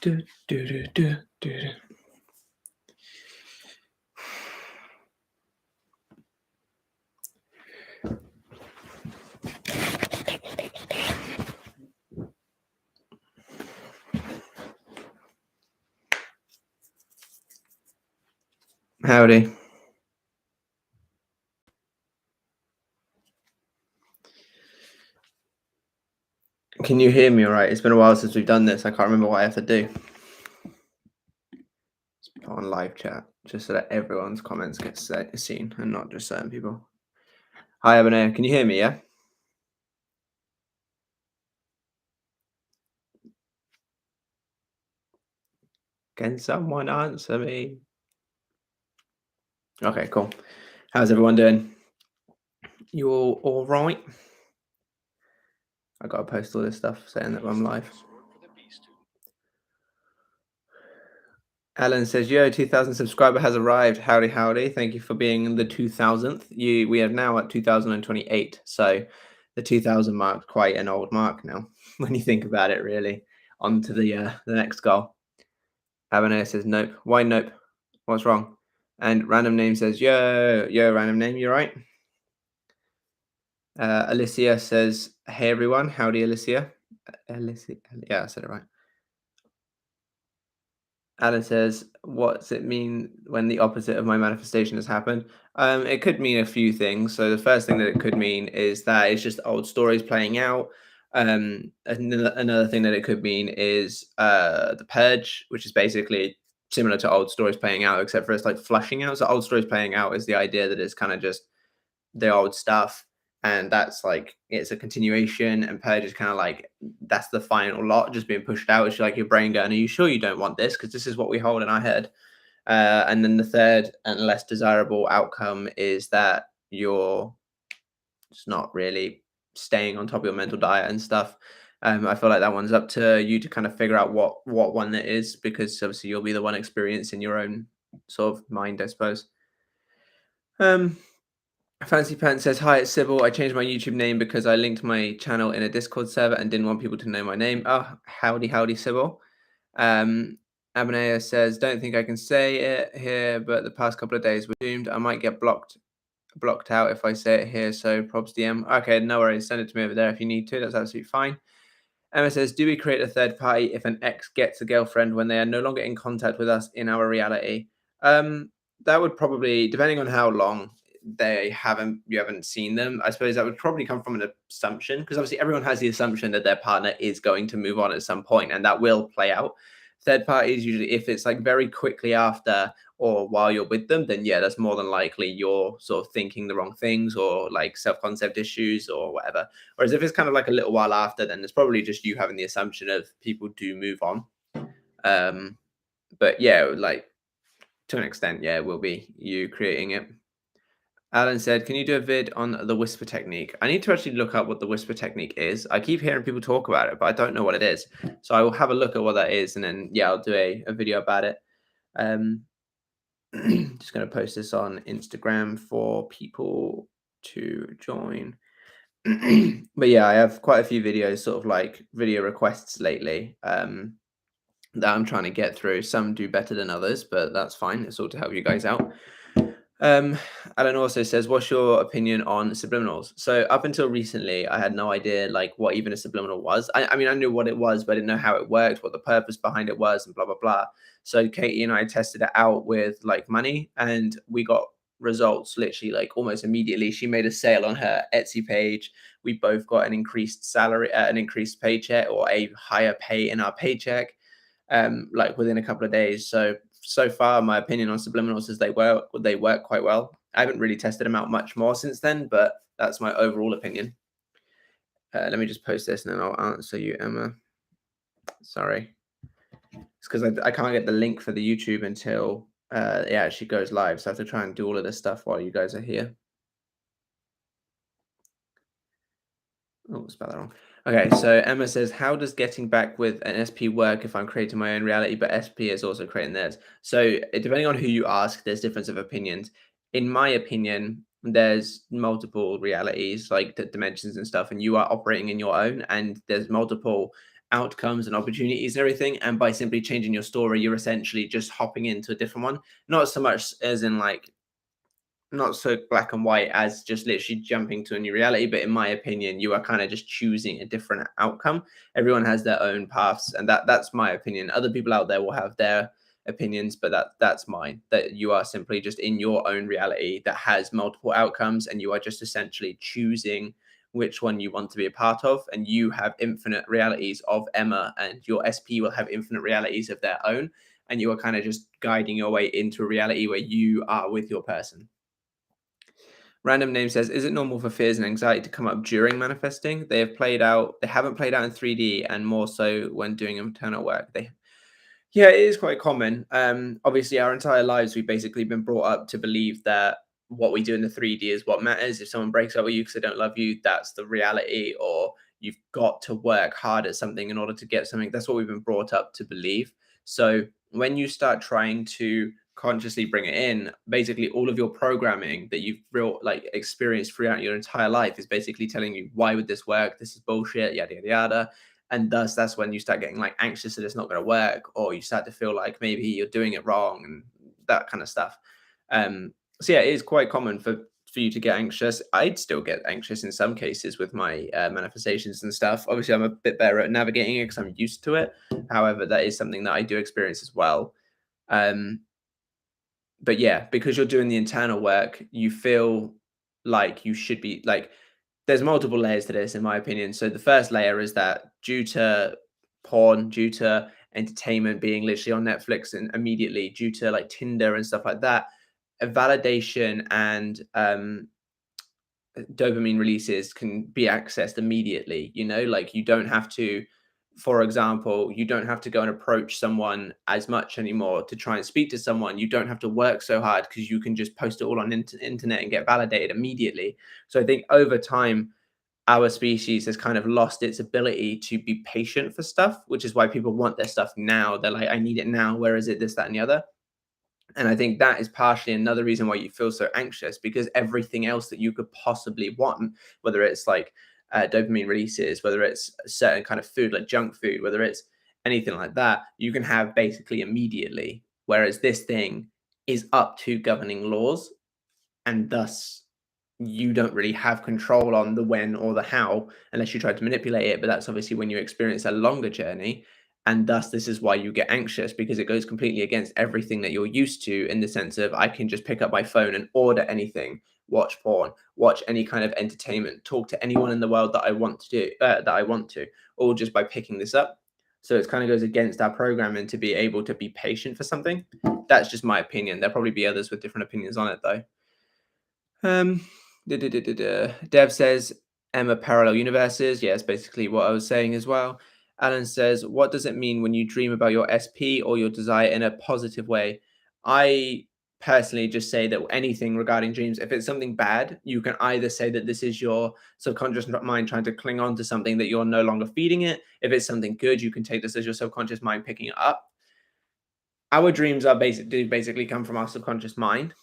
Do, do, do, do, do, do. Howdy. Can you hear me all right? It's been a while since we've done this. I can't remember what I have to do. Let's put on live chat just so that everyone's comments get seen and not just certain people. Hi, Abinaya. Can you hear me, yeah? Can someone answer me? Okay, cool. How's everyone doing? You all right? I gotta post all this stuff saying that I'm live. Alan says, yo, 2,000 subscriber has arrived. Howdy, howdy. Thank you for being the 2,000th. We are now at 2,028. So the 2,000 mark, quite an old mark now, when you think about it, really. On to the next goal. Abinaya says, nope. Why nope? What's wrong? And Random Name says, yo, Random Name, you right? Alicia says, hey, everyone. Howdy, Alicia. Alicia. Yeah, I said it right. Alan says, what's it mean when the opposite of my manifestation has happened? It could mean a few things. So the first thing that it could mean is that it's just old stories playing out. Another thing that it could mean is the purge, which is basically similar to old stories playing out, except for it's like flushing out. So old stories playing out is the idea that it's kind of just the old stuff, and that's like it's a continuation, and purge is kind of like that's the final lot just being pushed out. It's like your brain going, are you sure you don't want this, because this is what we hold in our head. And then the third and less desirable outcome is that you're just not really staying on top of your mental diet and stuff. I feel like that one's up to you to kind of figure out what one that is, because obviously you'll be the one experiencing your own sort of mind, I suppose. Fancy Pants says, hi, it's Sybil. I changed my YouTube name because I linked my channel in a Discord server and didn't want people to know my name. Oh, howdy, Sybil. Abinaya says, don't think I can say it here, but the past couple of days were doomed. I might get blocked out if I say it here, so props DM. Okay, no worries. Send it to me over there if you need to. That's absolutely fine. Emma says, do we create a third party if an ex gets a girlfriend when they are no longer in contact with us in our reality? That would probably, depending on how long you haven't seen them, I suppose that would probably come from an assumption, because obviously everyone has the assumption that their partner is going to move on at some point, and that will play out. Third parties, usually if it's like very quickly after or while you're with them, then yeah, that's more than likely you're sort of thinking the wrong things, or like self-concept issues or whatever. Whereas if it's kind of like a little while after, then it's probably just you having the assumption of people do move on. But yeah, like to an extent, yeah, it will be you creating it. Alan said, can you do a vid on the whisper technique? I need to actually look up what the whisper technique is. I keep hearing people talk about it, but I don't know what it is. So I will have a look at what that is, and then yeah, I'll do a video about it. Just going to post this on Instagram for people to join. But yeah, I have quite a few videos, sort of like video requests lately, that I'm trying to get through. Some do better than others, but that's fine. It's all to help you guys out. Alan also says, what's your opinion on subliminals? So up until recently, I had no idea like what even a subliminal was. I mean, I knew what it was, but I didn't know how it worked, what the purpose behind it was, and blah, blah, blah. So Katie and I tested it out with like money, and we got results literally like almost immediately. She made a sale on her Etsy page. We both got an increased salary, an increased paycheck, or a higher pay in our paycheck, like within a couple of days. So far, my opinion on subliminals is they work quite well. I haven't really tested them out much more since then, but that's my overall opinion. Let me just post this and then I'll answer you, Emma. Sorry. It's because I can't get the link for the YouTube until it actually goes live. So I have to try and do all of this stuff while you guys are here. Oh, spell that wrong. Okay, so Emma says, how does getting back with an SP work if I'm creating my own reality, but SP is also creating theirs? So depending on who you ask, there's difference of opinions. In my opinion, there's multiple realities, like the dimensions and stuff, and you are operating in your own, and there's multiple outcomes and opportunities and everything. And by simply changing your story, you're essentially just hopping into a different one. Not so much as in like, not so black and white as just literally jumping to a new reality, but in my opinion, you are kind of just choosing a different outcome. Everyone has their own paths, and that's my opinion. Other people out there will have their opinions, but that's mine. That you are simply just in your own reality that has multiple outcomes, and you are just essentially choosing which one you want to be a part of. And you have infinite realities of Emma, and your SP will have infinite realities of their own, and you are kind of just guiding your way into a reality where you are with your person. Random Name says, is it normal for fears and anxiety to come up during manifesting? They haven't played out in 3D, and more so when doing internal work. Yeah, it is quite common. Obviously, our entire lives, we've basically been brought up to believe that what we do in the 3D is what matters. If someone breaks up with you because they don't love you, that's the reality, or you've got to work hard at something in order to get something. That's what we've been brought up to believe. So when you start trying to consciously bring it in, basically all of your programming that you've experienced throughout your entire life is basically telling you, why would this work? This is bullshit, yada yada yada. And thus that's when you start getting like anxious that it's not going to work, or you start to feel like maybe you're doing it wrong and that kind of stuff. So yeah, it is quite common for you to get anxious. I'd still get anxious in some cases with my manifestations and stuff. Obviously, I'm a bit better at navigating it because I'm used to it. However, that is something that I do experience as well. But yeah, because you're doing the internal work, you feel like you should be like, there's multiple layers to this, in my opinion. So the first layer is that due to porn, due to entertainment being literally on Netflix and immediately, due to like Tinder and stuff like that, a validation and dopamine releases can be accessed immediately. Like you don't have to, for example, you don't have to go and approach someone as much anymore to try and speak to someone. You don't have to work so hard because you can just post it all on internet and get validated immediately. So I think over time, our species has kind of lost its ability to be patient for stuff, which is why people want their stuff now. They're like, I need it now. Where is it? This, that, and the other. And I think that is partially another reason why you feel so anxious, because everything else that you could possibly want, whether it's like dopamine releases, whether it's a certain kind of food like junk food, whether it's anything like that, you can have basically immediately. Whereas this thing is up to governing laws, and thus you don't really have control on the when or the how unless you try to manipulate it. But that's obviously when you experience a longer journey. And thus, this is why you get anxious, because it goes completely against everything that you're used to, in the sense of I can just pick up my phone and order anything, watch porn, watch any kind of entertainment, talk to anyone in the world that I want to do, all just by picking this up. So it kind of goes against our programming to be able to be patient for something. That's just my opinion. There'll probably be others with different opinions on it, though. Um, Dev says Emma parallel universes. Yeah, it's basically what I was saying as well. Alan says, what does it mean when you dream about your SP or your desire in a positive way? I personally just say that anything regarding dreams, if it's something bad, you can either say that this is your subconscious mind trying to cling on to something that you're no longer feeding it. If it's something good, you can take this as your subconscious mind picking it up. Our dreams are basically come from our subconscious mind,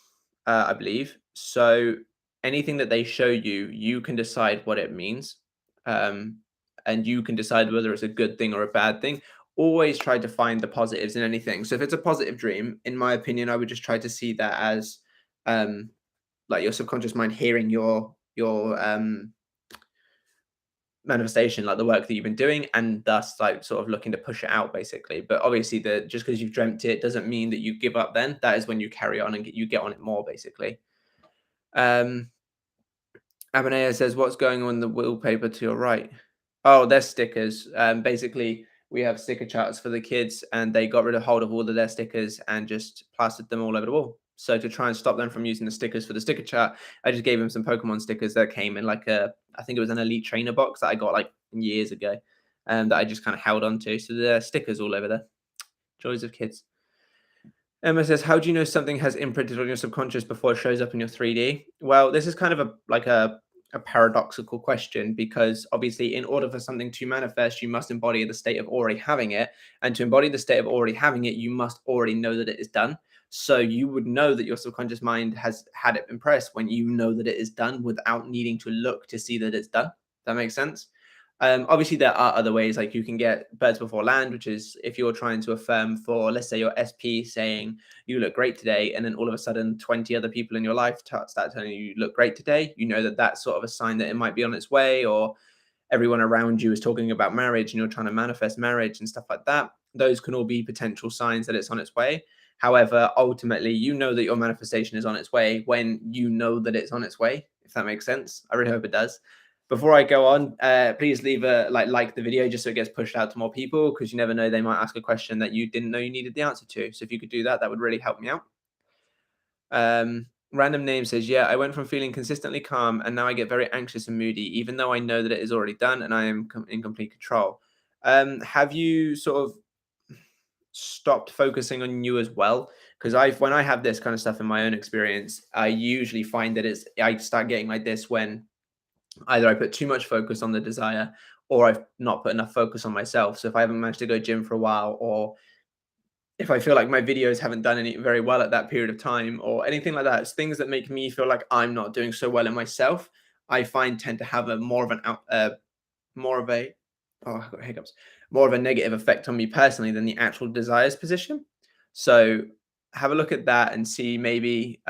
I believe. So anything that they show you, you can decide what it means, um, and you can decide whether it's a good thing or a bad thing. Always try to find the positives in anything. So if it's a positive dream, in my opinion, I would just try to see that as um, like your subconscious mind hearing your manifestation, like the work that you've been doing, and thus like sort of looking to push it out basically. But obviously, the just because you've dreamt it doesn't mean that you give up. Then that is when you carry on and you get on it more basically. Abanea says, what's going on in the wallpaper to your right? Oh, they're stickers. Basically, we have sticker charts for the kids, and they got rid of hold of all of their stickers and just plastered them all over the wall. So to try and stop them from using the stickers for the sticker chart, I just gave them some Pokemon stickers that came in like I think it was an Elite Trainer box that I got like years ago, that I just kind of held on to. So there stickers all over there. Joys of kids. Emma says, how do you know something has imprinted on your subconscious before it shows up in your 3D? Well, this is kind of a paradoxical question, because obviously in order for something to manifest, you must embody the state of already having it. And to embody the state of already having it, you must already know that it is done. So you would know that your subconscious mind has had it impressed when you know that it is done without needing to look to see that it's done. That makes sense? Obviously, there are other ways, like you can get birds before land, which is if you're trying to affirm for, let's say, your SP saying you look great today, and then all of a sudden 20 other people in your life start telling you look great today, you know that that's sort of a sign that it might be on its way, or everyone around you is talking about marriage and you're trying to manifest marriage and stuff like that. Those can all be potential signs that it's on its way. However, ultimately, you know that your manifestation is on its way when you know that it's on its way, if that makes sense. I really hope it does. Before I go on, please leave a like the video just so it gets pushed out to more people, because you never know, they might ask a question that you didn't know you needed the answer to. So if you could do that, that would really help me out. Random name says, yeah, I went from feeling consistently calm and now I get very anxious and moody, even though I know that it is already done and I am in complete control. Have you sort of stopped focusing on you as well? Because when I have this kind of stuff in my own experience, I usually find that I start getting like this when either I put too much focus on the desire or I've not put enough focus on myself. So if I haven't managed to go gym for a while, or if I feel like my videos haven't done any very well at that period of time or anything like that, it's things that make me feel like I'm not doing so well in myself, I find tend to have a more of a oh, I've got hiccups, more of a negative effect on me personally than the actual desires position. So have a look at that and see maybe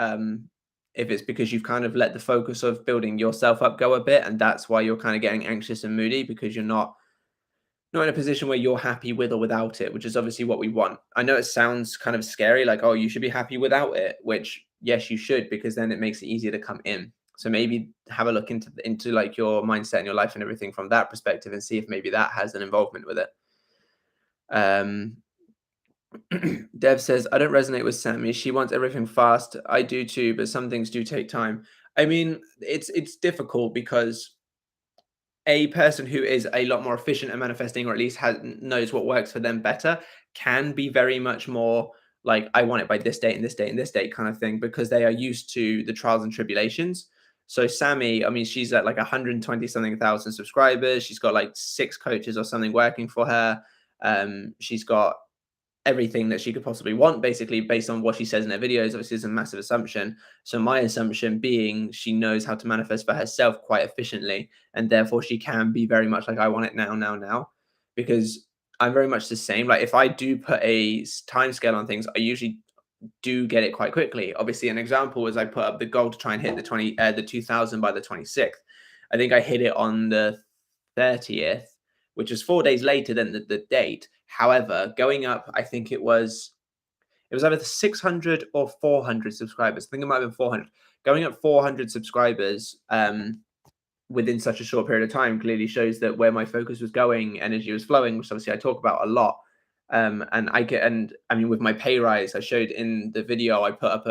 if it's because you've kind of let the focus of building yourself up go a bit, and that's why you're kind of getting anxious and moody, because you're not in a position where you're happy with or without it, which is obviously what we want. I know it sounds kind of scary, like, oh, you should be happy without it, which yes, you should, because then it makes it easier to come in. So maybe have a look into like your mindset and your life and everything from that perspective, and see if maybe that has an involvement with it. Um, Dev says, I don't resonate with Sammy. She wants everything fast. I do too, but some things do take time. I mean, it's difficult because a person who is a lot more efficient at manifesting, or at least knows what works for them better, can be very much more like, I want it by this date and this date and this date kind of thing, because they are used to the trials and tribulations. So Sammy, I mean, she's at like 120 something thousand subscribers. She's got like 6 coaches or something working for her. She's got everything that she could possibly want, basically, based on what she says in her videos. Obviously, it's a massive assumption. So my assumption being she knows how to manifest for herself quite efficiently, and therefore she can be very much like, I want it now, now, now. Because I'm very much the same. Like if I do put a time scale on things, I usually do get it quite quickly. Obviously, an example is I put up the goal to try and hit the 2000 by the 26th. I think I hit it on the 30th, which is 4 days later than the date. However, going up, I think it was either 600 or 400 subscribers. I think it might have been 400. Going up 400 subscribers within such a short period of time clearly shows that where my focus was going, energy was flowing, which obviously I talk about a lot. And I mean, with my pay rise, I showed in the video, I put up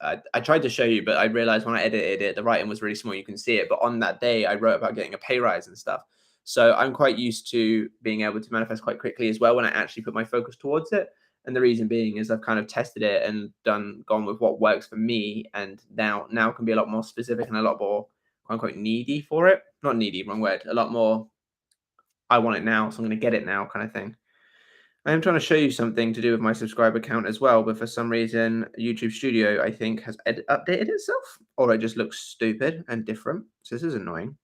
I tried to show you, but I realized when I edited it, the writing was really small. You can see it. But on that day, I wrote about getting a pay rise and stuff. So I'm quite used to being able to manifest quite quickly as well when I actually put my focus towards it. And the reason being is I've kind of tested it and gone with what works for me, and now can be a lot more specific and a lot more quote unquote needy for it. Not needy, wrong word. A lot more, I want it now, so I'm going to get it now kind of thing. I am trying to show you something to do with my subscriber count as well, but for some reason, YouTube Studio, I think, has updated itself, or it just looks stupid and different. So this is annoying.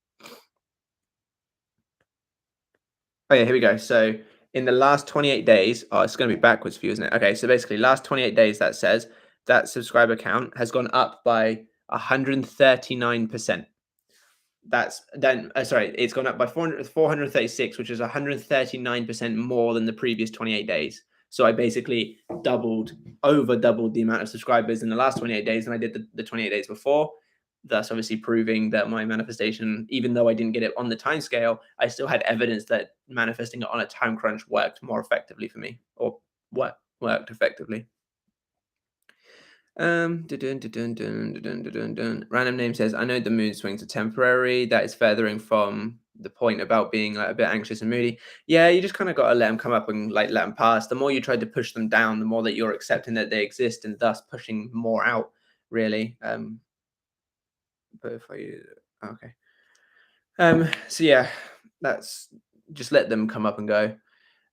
Oh yeah, here we go. So in the last 28 days, oh, it's going to be backwards for you, isn't it? Okay, so basically last 28 days, that says that subscriber count has gone up by 139%. That's then, sorry, it's gone up by 436, which is 139% more than the previous 28 days. So I basically over doubled the amount of subscribers in the last 28 days than I did the 28 days before. Thus, obviously proving that my manifestation, even though I didn't get it on the time scale, I still had evidence that manifesting it on a time crunch worked more effectively for me, or worked effectively. Random name says, I know the mood swings are temporary. That is furthering from the point about being like a bit anxious and moody. Yeah, you just kind of got to let them come up and like let them pass. The more you try to push them down, the more that you're accepting that they exist, and thus pushing more out, really. But if I okay. So yeah, that's just let them come up and go.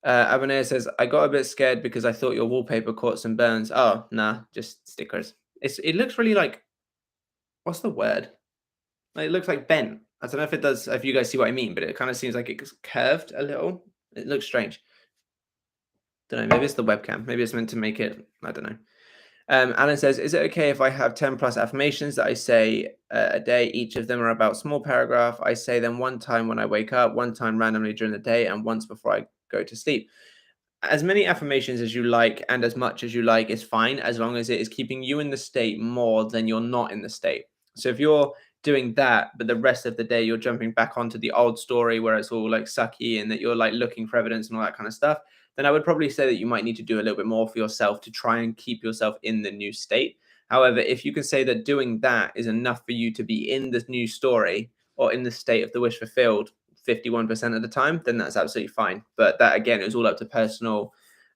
Abonea says, I got a bit scared because I thought your wallpaper caught some burns. Oh, nah, just stickers. It looks really like, what's the word? Like, it looks like bent. I don't know if it does, if you guys see what I mean, but it kind of seems like it's curved a little. It looks strange. Don't know. Maybe it's the webcam. Maybe it's meant to make it. I don't know. Alan says, "Is it okay if I have 10 plus affirmations that I say a day? Each of them are about small paragraph. I say them one time when I wake up, one time randomly during the day, and once before I go to sleep." As many affirmations as you like and as much as you like is fine, as long as it is keeping you in the state more than you're not in the state. So if you're doing that, but the rest of the day you're jumping back onto the old story where it's all like sucky and that you're like looking for evidence and all that kind of stuff, then I would probably say that you might need to do a little bit more for yourself to try and keep yourself in the new state. However, if you can say that doing that is enough for you to be in this new story or in the state of the wish fulfilled 51% of the time, then that's absolutely fine. But that again is all up to personal.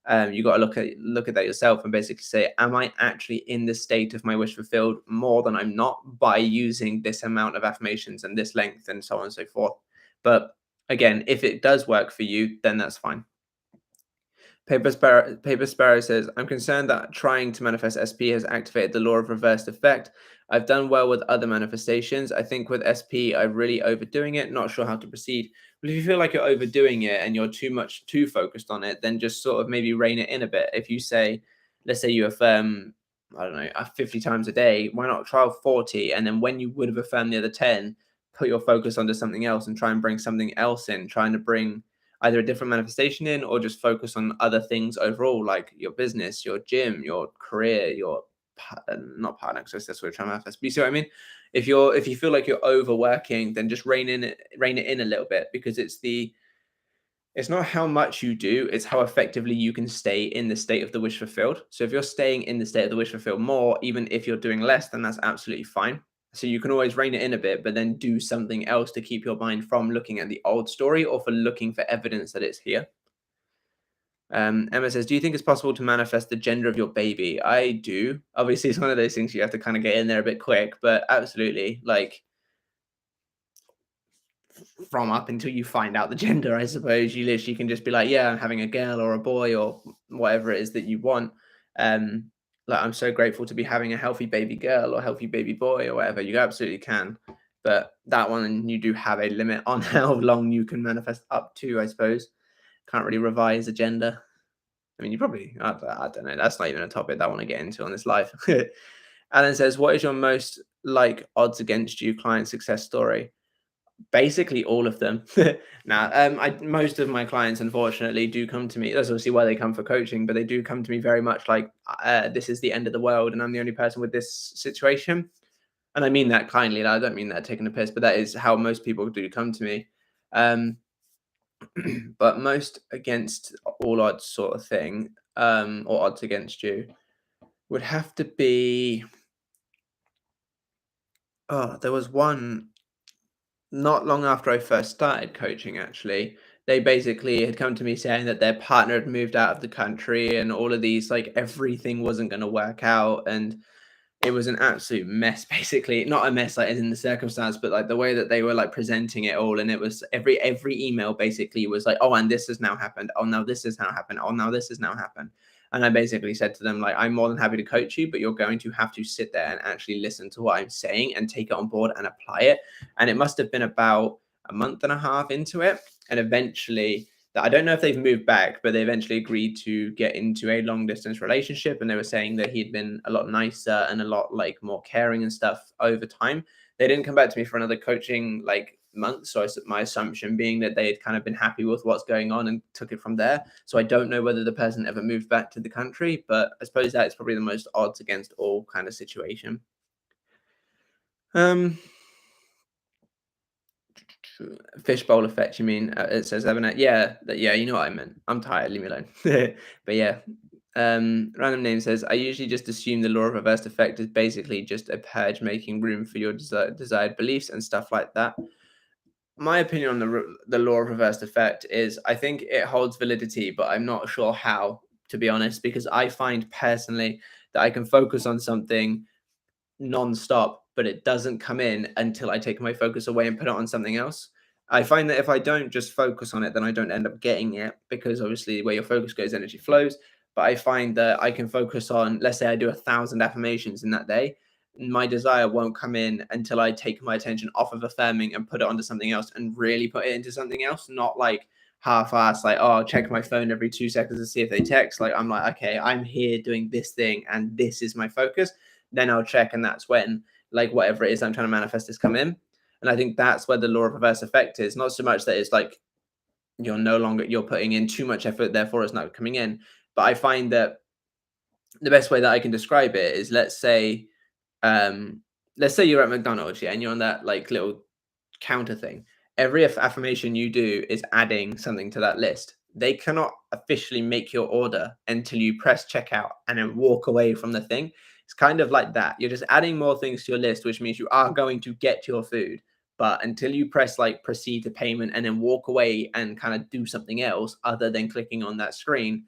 You got to look at that yourself and basically say, am I actually in the state of my wish fulfilled more than I'm not by using this amount of affirmations and this length and so on and so forth. But again, if it does work for you, then that's fine. Paper Sparrow says, I'm concerned that trying to manifest SP has activated the law of reversed effect. I've done well with other manifestations. I think with SP, I'm really overdoing it, not sure how to proceed. But if you feel like you're overdoing it and you're too focused on it, then just sort of maybe rein it in a bit. If you say, let's say you affirm, I don't know, 50 times a day, why not try 40? And then when you would have affirmed the other 10, put your focus onto something else and try and bring something else in, trying to bring either a different manifestation in or just focus on other things overall, like your business, your gym, your career, your not partner, because that's what we're trying to manifest. But you see what I mean? If you feel like you're overworking, then just rein it in a little bit, because it's not how much you do, it's how effectively you can stay in the state of the wish fulfilled. So if you're staying in the state of the wish fulfilled more, even if you're doing less, then that's absolutely fine. So you can always rein it in a bit, but then do something else to keep your mind from looking at the old story or for looking for evidence that it's here. Emma says, do you think it's possible to manifest the gender of your baby? I do. Obviously, it's one of those things you have to kind of get in there a bit quick, but absolutely. Like, from up until you find out the gender, I suppose you literally can just be like, yeah, I'm having a girl or a boy or whatever it is that you want. Um, like, I'm so grateful to be having a healthy baby girl or healthy baby boy or whatever. You absolutely can. But that one, you do have a limit on how long you can manifest up to, I suppose. Can't really revise a gender. I mean, you probably, I don't know. That's not even a topic that I want to get into on this live. Alan says, what is your most like odds against you client success story? Basically all of them. Now, most of my clients, unfortunately, do come to me. That's obviously why they come for coaching, but they do come to me very much like, this is the end of the world, and I'm the only person with this situation. And I mean that kindly. I don't mean that taking a piss, but that is how most people do come to me. Um, but most against all odds sort of thing, or odds against you, would have to be. Oh, there was one not long after I first started coaching, actually. They basically had come to me saying that their partner had moved out of the country and all of these, like, everything wasn't going to work out. And it was an absolute mess, basically. Not a mess like in the circumstance, but like the way that they were like presenting it all. And it was every email basically was like, oh, and this has now happened. Oh, now this has now happened. Oh, now this has now happened. And I basically said to them, like, I'm more than happy to coach you, but you're going to have to sit there and actually listen to what I'm saying and take it on board and apply it. And it must have been about a month and a half into it. And eventually, I don't know if they've moved back, but they eventually agreed to get into a long distance relationship. And they were saying that he'd been a lot nicer and a lot like more caring and stuff over time. They didn't come back to me for another coaching like month. So my assumption being that they had kind of been happy with what's going on and took it from there. So I don't know whether the person ever moved back to the country, but I suppose that is probably the most odds against all kind of situation. Fishbowl effect, you mean? It says Evanet. Yeah, you know what I meant. I'm tired, leave me alone. But yeah. Random name says, I usually just assume the law of reversed effect is basically just a purge, making room for your desired beliefs and stuff like that. My opinion on the law of reversed effect is I think it holds validity, but I'm not sure how, to be honest, because I find personally that I can focus on something non-stop, but it doesn't come in until I take my focus away and put it on something else. I find that if I don't just focus on it, then I don't end up getting it, because obviously where your focus goes, energy flows. But I find that I can focus on, let's say I do 1,000 affirmations in that day, my desire won't come in until I take my attention off of affirming and put it onto something else and really put it into something else, not like half-assed, like, oh, I'll check my phone every 2 seconds to see if they text. Like, I'm like, okay, I'm here doing this thing and this is my focus. Then I'll check, and that's when, like, whatever it is I'm trying to manifest is come in. And I think that's where the law of reverse effect is. Not so much that it's like you're putting in too much effort, therefore it's not coming in. But I find that the best way that I can describe it is, um, let's say you're at McDonald's, yeah, and you're on that like little counter thing. Every affirmation you do is adding something to that list. They cannot officially make your order until you press checkout and then walk away from the thing. It's kind of like that. You're just adding more things to your list, which means you are going to get your food. But until you press like proceed to payment and then walk away and kind of do something else other than clicking on that screen,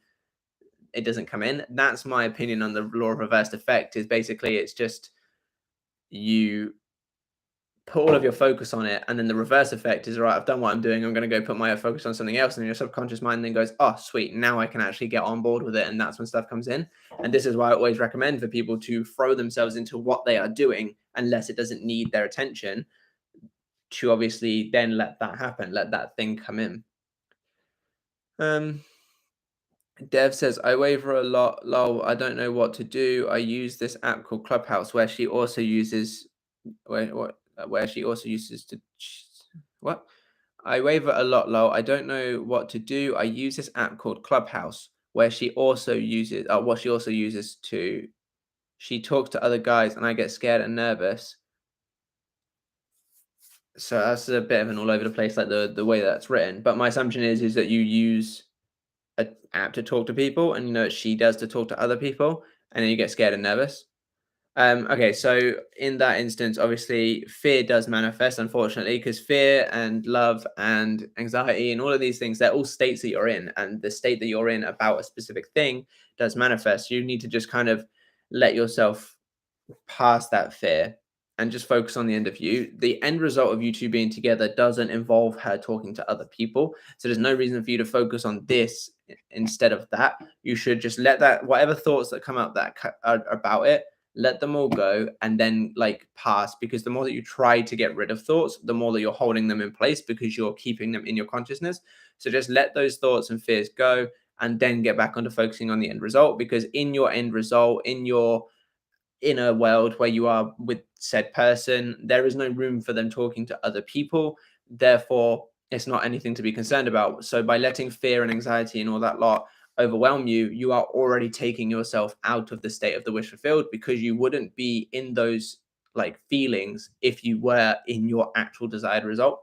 it doesn't come in. That's my opinion on the law of reversed effect. Is basically it's just you put all of your focus on it, and then the reverse effect is, right, I've done what I'm doing, I'm going to go put my focus on something else, and your subconscious mind then goes, oh sweet, now I can actually get on board with it, and that's when stuff comes in. And this is why I always recommend for people to throw themselves into what they are doing unless it doesn't need their attention, to obviously then let that happen, let that thing come in. Dev says, I waver a lot, lol, I don't know what to do. I use this app called Clubhouse where she also uses where she also uses to what? I waver a lot, lol. I don't know what to do. I use this app called Clubhouse where she also uses what she also uses to she talks to other guys and I get scared and nervous. So that's a bit of an all over the place, like the way that's written. But my assumption is that you use an app to talk to people, and she does to talk to other people, and then you get scared and nervous. Okay, so in that instance, obviously, fear does manifest, unfortunately, because fear and love and anxiety and all of these things, they're all states that you're in, and the state that you're in about a specific thing does manifest. You need to just kind of let yourself pass that fear and just focus on the end of you. The end result of you two being together doesn't involve her talking to other people. So there's no reason for you to focus on this instead of that. You should just let that, whatever thoughts that come out that are about it, let them all go and then like pass, because the more that you try to get rid of thoughts, the more that you're holding them in place because you're keeping them in your consciousness. So just let those thoughts and fears go and then get back onto focusing on the end result, because in your end result, in your inner world where you are with said person, there is no room for them talking to other people. Therefore, it's not anything to be concerned about. So by letting fear and anxiety and all that lot overwhelm you, you are already taking yourself out of the state of the wish fulfilled, because you wouldn't be in those like feelings if you were in your actual desired result.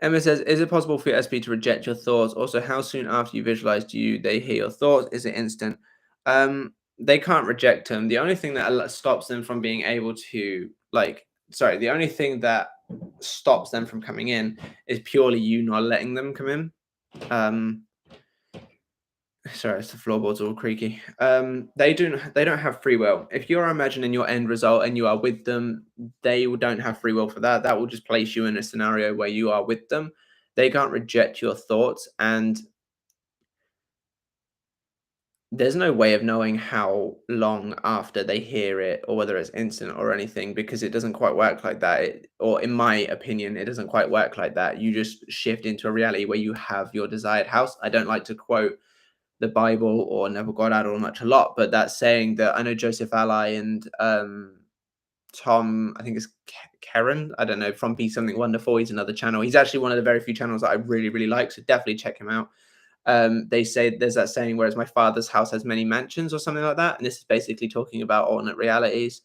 Emma says, is it possible for your SP to reject your thoughts? Also, how soon after you visualize do they hear your thoughts? Is it instant? They can't reject them. The only thing that stops them from being able to the only thing that stops them from coming in is purely you not letting them come in. Sorry, it's the floorboards all creaky. They don't have free will. If you're imagining your end result and you are with them, they don't have free will for that. That will just place you in a scenario where you are with them. They can't reject your thoughts, and there's no way of knowing how long after they hear it or whether it's instant or anything, because it doesn't quite work like that. Or in my opinion, it doesn't quite work like that. You just shift into a reality where you have your desired house. I don't like to quote the Bible or Neville Goddard or much a lot, but that's saying that I know Joseph Ally and Tom, I think it's Karen, I don't know, from Be Something Wonderful. He's another channel. He's actually one of the very few channels that I really, really like. So definitely check him out. They say there's that saying, whereas my father's house has many mansions or something like that. And this is basically talking about alternate realities.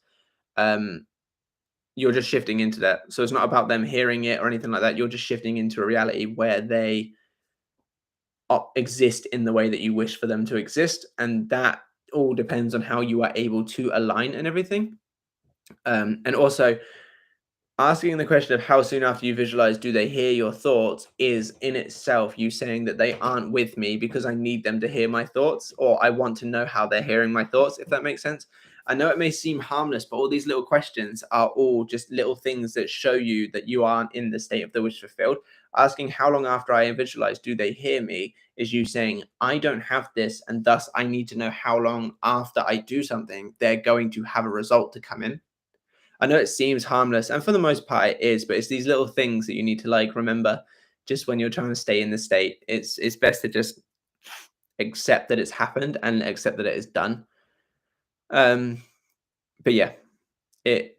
You're just shifting into that. So it's not about them hearing it or anything like that. You're just shifting into a reality where they exist in the way that you wish for them to exist. And that all depends on how you are able to align and everything. And also, asking the question of how soon after you visualize do they hear your thoughts is in itself you saying that they aren't with me because I need them to hear my thoughts, or I want to know how they're hearing my thoughts, if that makes sense. I know it may seem harmless, but all these little questions are all just little things that show you that you aren't in the state of the wish fulfilled. Asking how long after I visualize do they hear me is you saying, I don't have this, and thus I need to know how long after I do something they're going to have a result to come in. I know it seems harmless, and for the most part it is, but it's these little things that you need to like remember just when you're trying to stay in the state. It's best to just accept that it's happened and accept that it is done. But yeah, it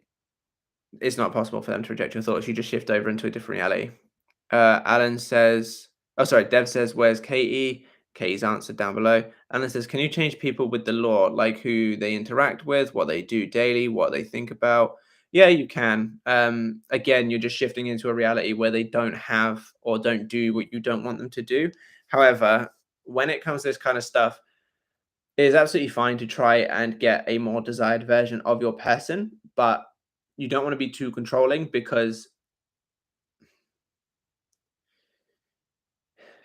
it's not possible for them to reject your thoughts. You just shift over into a different reality. Alan says, oh, sorry, Dev says, where's Katie? Katie's answered down below. Alan says, can you change people with the law, like who they interact with, what they do daily, what they think about? Yeah, you can. Again, you're just shifting into a reality where they don't have or don't do what you don't want them to do. However, when it comes to this kind of stuff, it is absolutely fine to try and get a more desired version of your person, but you don't want to be too controlling because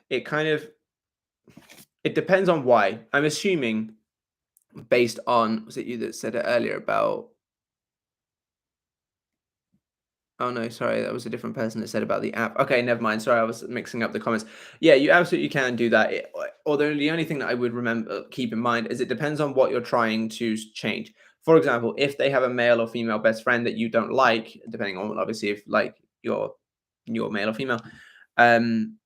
it kind of it depends on why. I'm assuming based on, was it you that said it earlier about, oh no, sorry, that was a different person that said about the app. Okay, never mind. Sorry, I was mixing up the comments. Yeah, you absolutely can do that. Although the only thing that I would remember, keep in mind, is it depends on what you're trying to change. For example, if they have a male or female best friend that you don't like, depending on obviously if like you're male or female, um,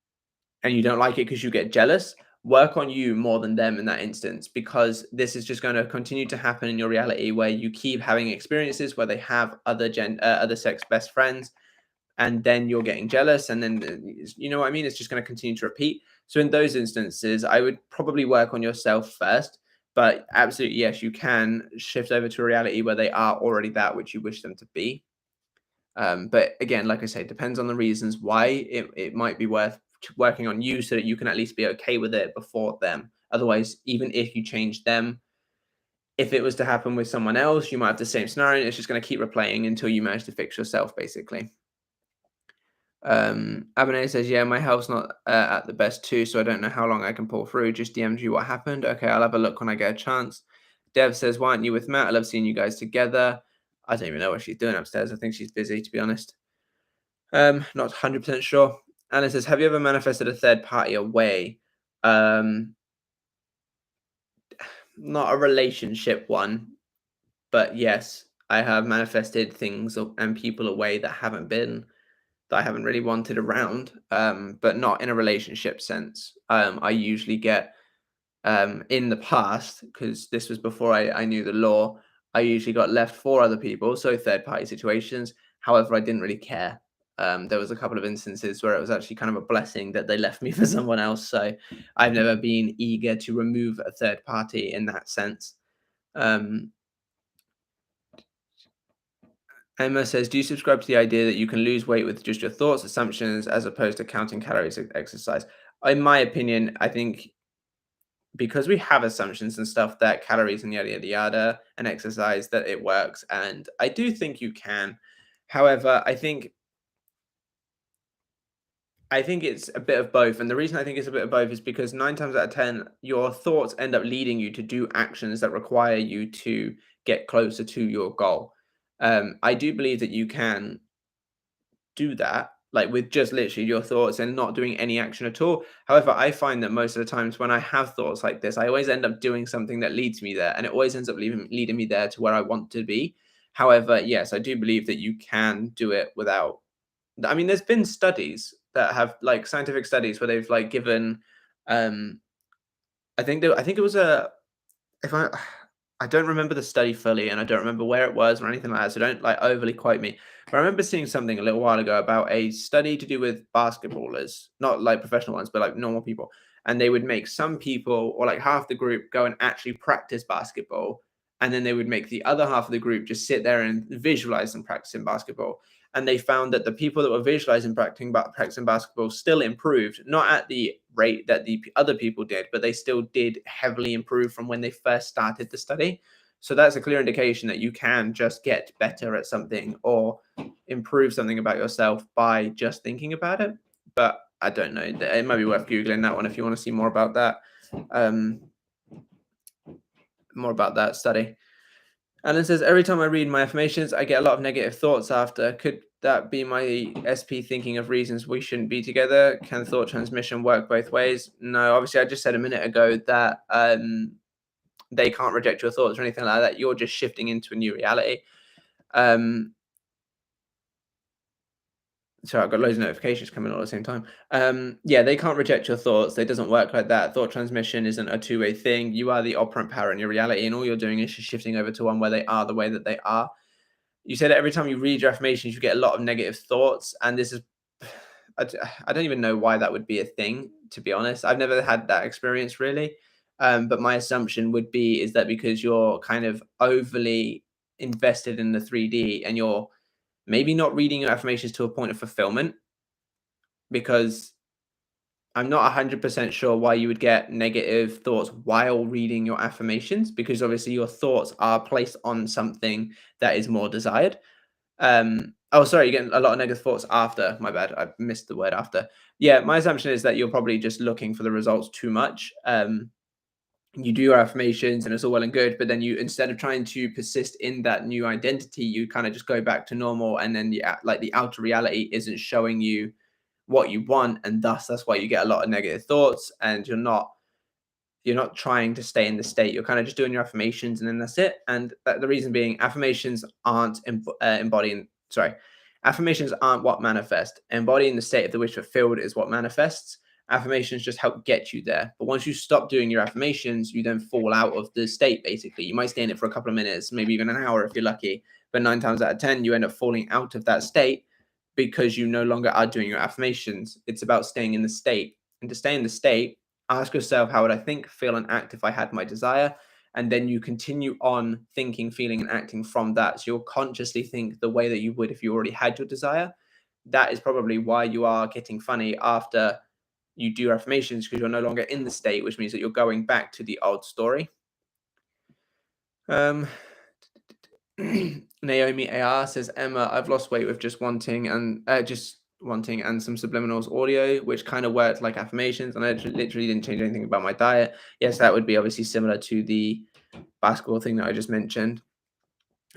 and you don't like it because you get jealous, work on you more than them in that instance, because this is just going to continue to happen in your reality where you keep having experiences where they have other sex best friends, and then you're getting jealous, and then you know what I mean. It's just going to continue to repeat. So in those instances, I would probably work on yourself first. But absolutely, yes, you can shift over to a reality where they are already that which you wish them to be. But again, like I say, it depends on the reasons why. It might be worth working on you so that you can at least be okay with it before them. Otherwise, even if you change them, if it was to happen with someone else, you might have the same scenario. It's just going to keep replaying until you manage to fix yourself, basically. Abernay says, yeah, my health's not at the best too, so I don't know how long I can pull through. Just DM'd you what happened. Okay, I'll have a look when I get a chance. Dev says, why aren't you with Matt? I love seeing you guys together. I don't even know what she's doing upstairs. I think she's busy, to be honest. Not 100% sure. Alan says, have you ever manifested a third party away? Not a relationship one, but yes, I have manifested things and people away that I haven't really wanted around, but not in a relationship sense. I usually get in the past, because this was before I knew the law, I usually got left for other people, so third party situations. However, I didn't really care. There was a couple of instances where it was actually kind of a blessing that they left me for someone else. So I've never been eager to remove a third party in that sense. Emma says, do you subscribe to the idea that you can lose weight with just your thoughts, assumptions, as opposed to counting calories exercise? In my opinion, I think because we have assumptions and stuff that calories and yada yada yada and exercise, that it works, and I do think you can. However, I think it's a bit of both, and the reason I think it's a bit of both is because 9 times out of 10 your thoughts end up leading you to do actions that require you to get closer to your goal. I do believe that you can do that, like with just literally your thoughts and not doing any action at all. However, I find that most of the times when I have thoughts like this, I always end up doing something that leads me there, and it always ends up leading me there to where I want to be. However, yes, I do believe that you can do it without. I mean, there's been studies that have, like, scientific studies where they've like given. Um, I think it was a if I don't remember the study fully, and I don't remember where it was or anything like that, so don't like overly quote me. But I remember seeing something a little while ago about a study to do with basketballers, not like professional ones, but like normal people. And they would make some people, or like half the group, go and actually practice basketball. And then they would make the other half of the group just sit there and visualize them practicing basketball. And they found that the people that were visualizing practicing basketball still improved, not at the rate that the other people did, but they still did heavily improve from when they first started the study. So that's a clear indication that you can just get better at something or improve something about yourself by just thinking about it. But I don't know. It might be worth Googling that one if you want to see more about that study. Alan says, every time I read my affirmations, I get a lot of negative thoughts after. Could that be my SP thinking of reasons we shouldn't be together? Can thought transmission work both ways? No, obviously, I just said a minute ago that they can't reject your thoughts or anything like that. You're just shifting into a new reality. Sorry, I've got loads of notifications coming all at the same time. Yeah, they can't reject your thoughts. It doesn't work like that. Thought transmission isn't a two-way thing. You are the operant power in your reality, and all you're doing is just shifting over to one where they are the way that they are. You said that every time you read your affirmations, you get a lot of negative thoughts, and this is, I don't even know why that would be a thing, to be honest. I've never had that experience really, but my assumption would be is that because you're kind of overly invested in the 3D and you're maybe not reading your affirmations to a point of fulfillment, because I'm not 100% sure why you would get negative thoughts while reading your affirmations, because obviously your thoughts are placed on something that is more desired. Oh, sorry, you're getting a lot of negative thoughts after. My bad, I missed the word after. Yeah, my assumption is that you're probably just looking for the results too much. You do your affirmations and it's all well and good, but then you, instead of trying to persist in that new identity, you kind of just go back to normal, and then the outer reality isn't showing you what you want, and thus that's why you get a lot of negative thoughts, and you're not trying to stay in the state. You're kind of just doing your affirmations and then that's it. And the reason being, affirmations aren't embodying, sorry, affirmations aren't what manifest. Embodying the state of the wish fulfilled is what manifests. Affirmations just help get you there. But once you stop doing your affirmations, you then fall out of the state, basically. You might stay in it for a couple of minutes, maybe even an hour if you're lucky. But 9 times out of 10, you end up falling out of that state because you no longer are doing your affirmations. It's about staying in the state. And to stay in the state, ask yourself, how would I think, feel, and act if I had my desire? And then you continue on thinking, feeling, and acting from that. So you'll consciously think the way that you would if you already had your desire. That is probably why you are getting funny after you do your affirmations, because you're no longer in the state, which means that you're going back to the old story. Naomi AR says, Emma, I've lost weight with just wanting and some subliminals audio, which kind of worked like affirmations, and I literally didn't change anything about my diet. Yes, that would be obviously similar to the basketball thing that I just mentioned.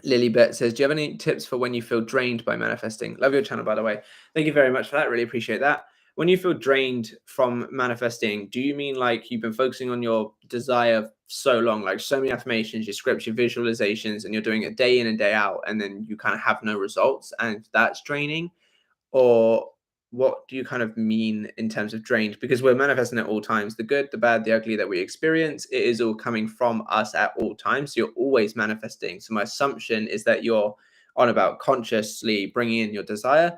Lilybet says, do you have any tips for when you feel drained by manifesting? Love your channel, by the way. Thank you very much for that. Really appreciate that. When you feel drained from manifesting, do you mean like you've been focusing on your desire so long, like so many affirmations, your scripts, your visualizations, and you're doing it day in and day out, and then you kind of have no results and that's draining? Or what do you kind of mean in terms of drained? Because we're manifesting at all times. The good, the bad, the ugly that we experience, it is all coming from us at all times. So you're always manifesting. So my assumption is that you're on about consciously bringing in your desire.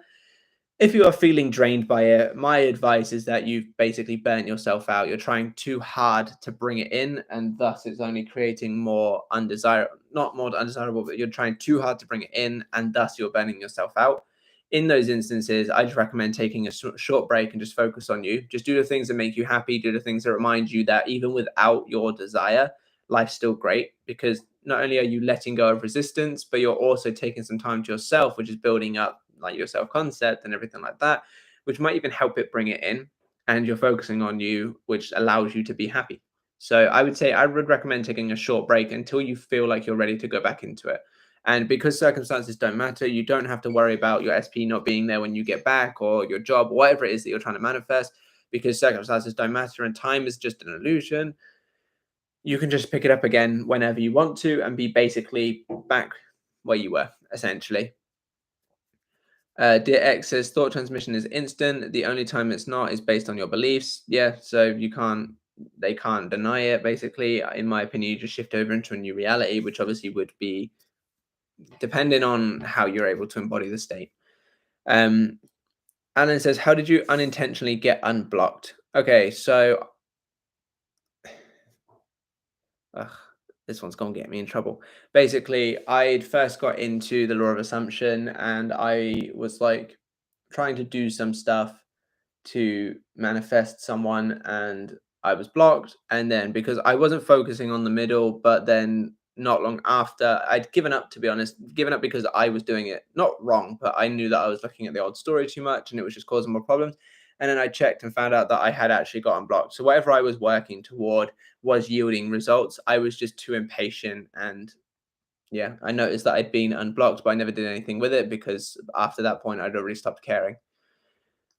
If you are feeling drained by it, my advice is that you've basically burnt yourself out. You're trying too hard to bring it in, and thus it's only creating more undesirable, not more undesirable, but you're trying too hard to bring it in, and thus you're burning yourself out. In those instances, I just recommend taking a short break and just focus on you. Just do the things that make you happy, do the things that remind you that even without your desire, life's still great, because not only are you letting go of resistance, but you're also taking some time to yourself, which is building up like your self-concept and everything like that, which might even help it bring it in. And you're focusing on you, which allows you to be happy. So I would say I would recommend taking a short break until you feel like you're ready to go back into it. And because circumstances don't matter, you don't have to worry about your SP not being there when you get back, or your job, or whatever it is that you're trying to manifest, because circumstances don't matter and time is just an illusion. You can just pick it up again whenever you want to and be basically back where you were, essentially. Dear X says, thought transmission is instant. The only time it's not is based on your beliefs. Yeah, so they can't deny it, basically. In my opinion, you just shift over into a new reality, which obviously would be depending on how you're able to embody the state. Alan says, how did you unintentionally get unblocked? Okay, so this one's gonna get me in trouble. Basically, I'd first got into the law of assumption, and I was like trying to do some stuff to manifest someone, and I was blocked. And then because I wasn't focusing on the middle, but then not long after, I'd given up, to be honest, given up because I was doing it not wrong, but I knew that I was looking at the old story too much and it was just causing more problems. And then I checked and found out that I had actually gotten blocked. So whatever I was working toward was yielding results. I was just too impatient and Yeah, I noticed that I'd been unblocked, but I never did anything with it because after that point, I'd already stopped caring.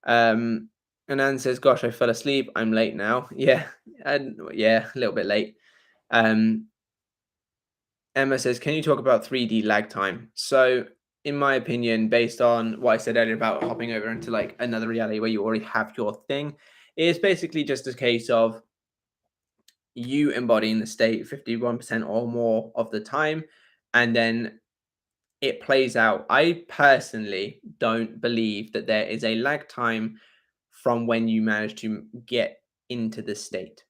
And Anne says, "Gosh, I fell asleep. I'm late now." Yeah, and yeah, a little bit late. Um, Emma says, "Can you talk about 3D lag time?" So, in my opinion, based on what I said earlier about hopping over into like another reality where you already have your thing, it's basically just a case of you embodying the state 51% or more of the time, and then it plays out. I personally don't believe that there is a lag time from when you manage to get into the state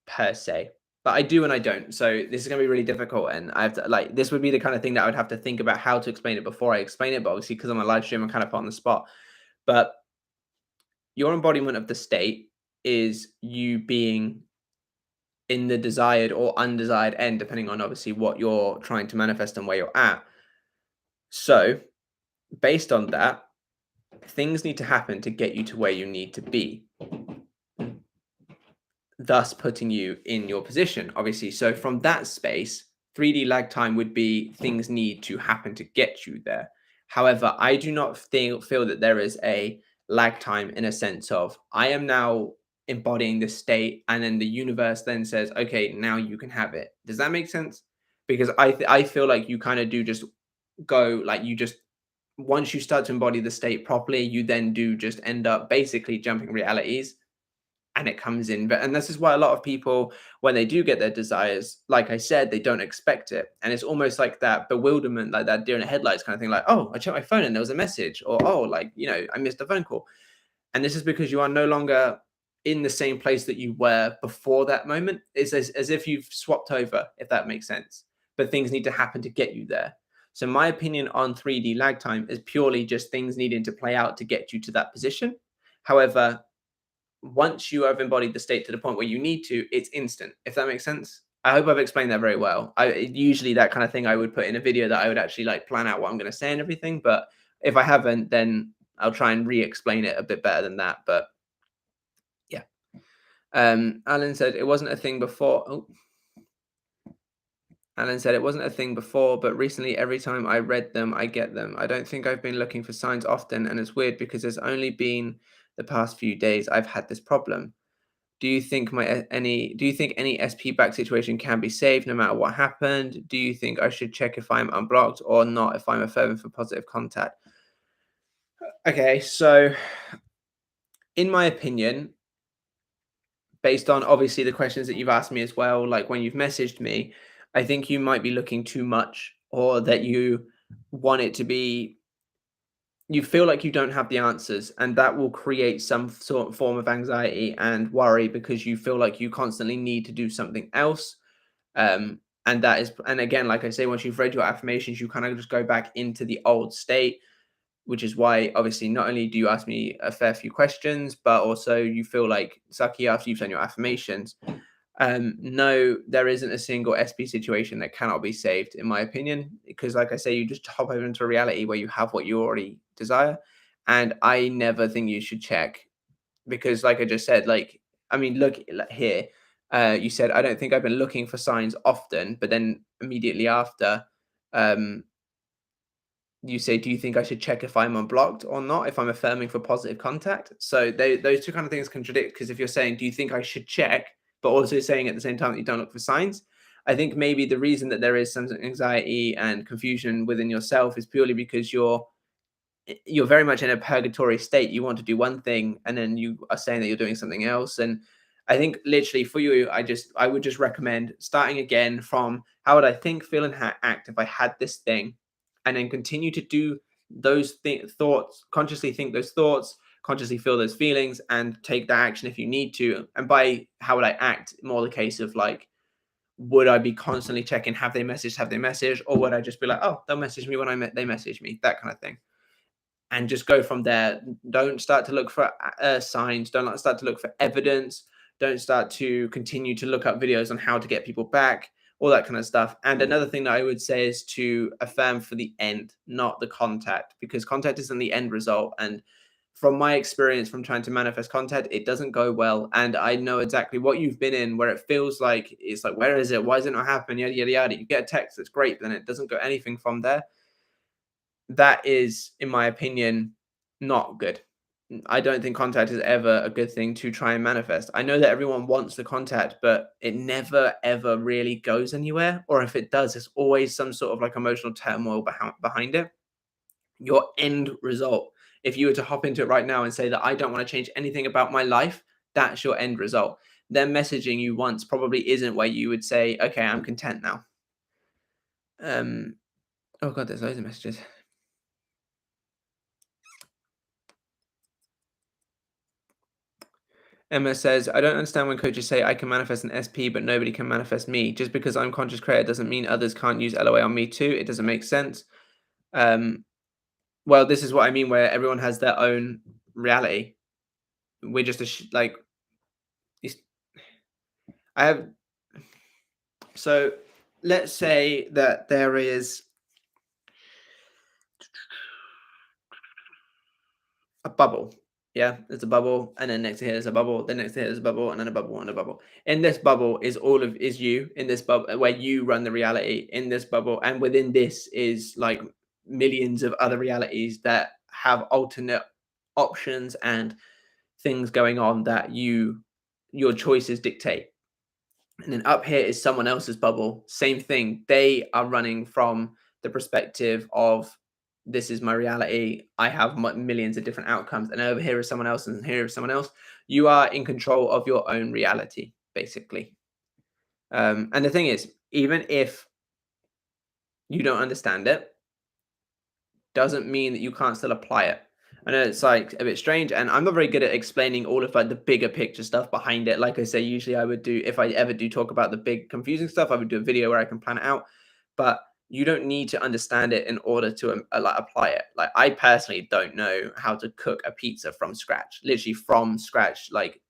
per se. But I do and I don't. So this is going to be really difficult. And I have to, like, this would be the kind of thing that I would have to think about how to explain it before I explain it. But obviously, because I'm a live stream, I'm kind of put on the spot. But your embodiment of the state is you being in the desired or undesired end, depending on obviously what you're trying to manifest and where you're at. So, based on that, things need to happen to get you to where you need to be, thus putting you in your position, obviously. So, from that space, 3D lag time would be things need to happen to get you there. However, I do not feel that there is a lag time in a sense of I am now embodying the state, and then the universe then says, okay, now you can have it. Does that make sense? Because I feel like you kind of do just go like you just once you start to embody the state properly, you then do just end up basically jumping realities and it comes in. But and this is why a lot of people, when they do get their desires, like I said, they don't expect it. And it's almost like that bewilderment, like that deer in the headlights kind of thing, like, oh, I checked my phone and there was a message, or oh, like, I missed a phone call. And this is because you are no longer in the same place that you were before that moment. It's as if you've swapped over, if that makes sense. But things need to happen to get you there. So my opinion on 3D lag time is purely just things needing to play out to get you to that position. However, once you have embodied the state to the point where you need to, it's instant, if that makes sense. I hope I've explained that very well. Usually that kind of thing I would put in a video that I would actually like plan out what I'm going to say and everything. But if I haven't, then I'll try and re-explain it a bit better than that. But yeah. Alan said it wasn't a thing before. Oh. Alan said it wasn't a thing before, but recently every time I read them, I get them. I don't think I've been looking for signs often, and it's weird because there's only been the past few days I've had this problem. Do you think any SP back situation can be saved no matter what happened? Do you think I should check if I'm unblocked or not if I'm affirming for positive contact? Okay, so in my opinion, based on obviously the questions that you've asked me as well, like when you've messaged me, I think you might be looking too much or that you want it to be you feel like you don't have the answers, and that will create some sort of form of anxiety and worry because you feel like you constantly need to do something else. And that is, and again, like I say, once you've read your affirmations, you kind of just go back into the old state, which is why obviously not only do you ask me a fair few questions, but also you feel like sucky after you've done your affirmations. No, there isn't a single SP situation that cannot be saved, in my opinion, because, like I say, you just hop over into a reality where you have what you already desire. And I never think you should check because, like I just said, like, I mean, look here. You said, I don't think I've been looking for signs often, but then immediately after, um, you say, do you think I should check if I'm unblocked or not, if I'm affirming for positive contact? So those two kind of things contradict because if you're saying, do you think I should check, but also saying at the same time that you don't look for signs, I think maybe the reason that there is some anxiety and confusion within yourself is purely because you're very much in a purgatory state. You want to do one thing and then you are saying that you're doing something else. And I think literally for you, I would just recommend starting again from how would I think, feel, and act if I had this thing, and then continue to do those thoughts, consciously think those thoughts, consciously feel those feelings, and take that action if you need to. And by how would I act, more the case of like, would I be constantly checking, have they messaged, or would I just be like, oh, they'll message me when they message me, that kind of thing, and just go from there. Don't start to look for signs. Don't start to look for evidence. Don't start to continue to look up videos on how to get people back, all that kind of stuff. And another thing that I would say is to affirm for the end, not the contact, because contact isn't the end result. And from my experience from trying to manifest content, it doesn't go well. And I know exactly what you've been in, where it feels like it's like, where is it? Why is it not happening? Yada, yada, yada. You get a text that's great, but then it doesn't go anything from there. That is, in my opinion, not good. I don't think contact is ever a good thing to try and manifest. I know that everyone wants the contact, but it never, ever really goes anywhere. Or if it does, there's always some sort of like emotional turmoil behind it. Your end result, if you were to hop into it right now and say that I don't want to change anything about my life, that's your end result. Them messaging you once probably isn't where you would say, okay, I'm content now. Oh God, there's loads of messages. Emma says, I don't understand when coaches say I can manifest an SP, but nobody can manifest me. Just because I'm conscious creator doesn't mean others can't use LOA on me too. It doesn't make sense. Well, this is what I mean, where everyone has their own reality. We're just like, I have. So let's say that there is a bubble. Yeah, there's a bubble, and then next to here there's a bubble, then next to here there's a bubble, and then a bubble and a bubble. In this bubble is you in this bubble where you run the reality in this bubble, and within this is like millions of other realities that have alternate options and things going on that your choices dictate. And then up here is someone else's bubble. Same thing. They are running from the perspective of this is my reality. I have millions of different outcomes. And over here is someone else, and here is someone else. You are in control of your own reality, basically. And the thing is, even if you don't understand it, doesn't mean that you can't still apply it. I know it's like a bit strange, and I'm not very good at explaining all of like the bigger picture stuff behind it. Like I say, usually I would do, if I ever do talk about the big confusing stuff, I would do a video where I can plan it out. But you don't need to understand it in order to like apply it. Like I personally don't know how to cook a pizza from scratch, literally from scratch, like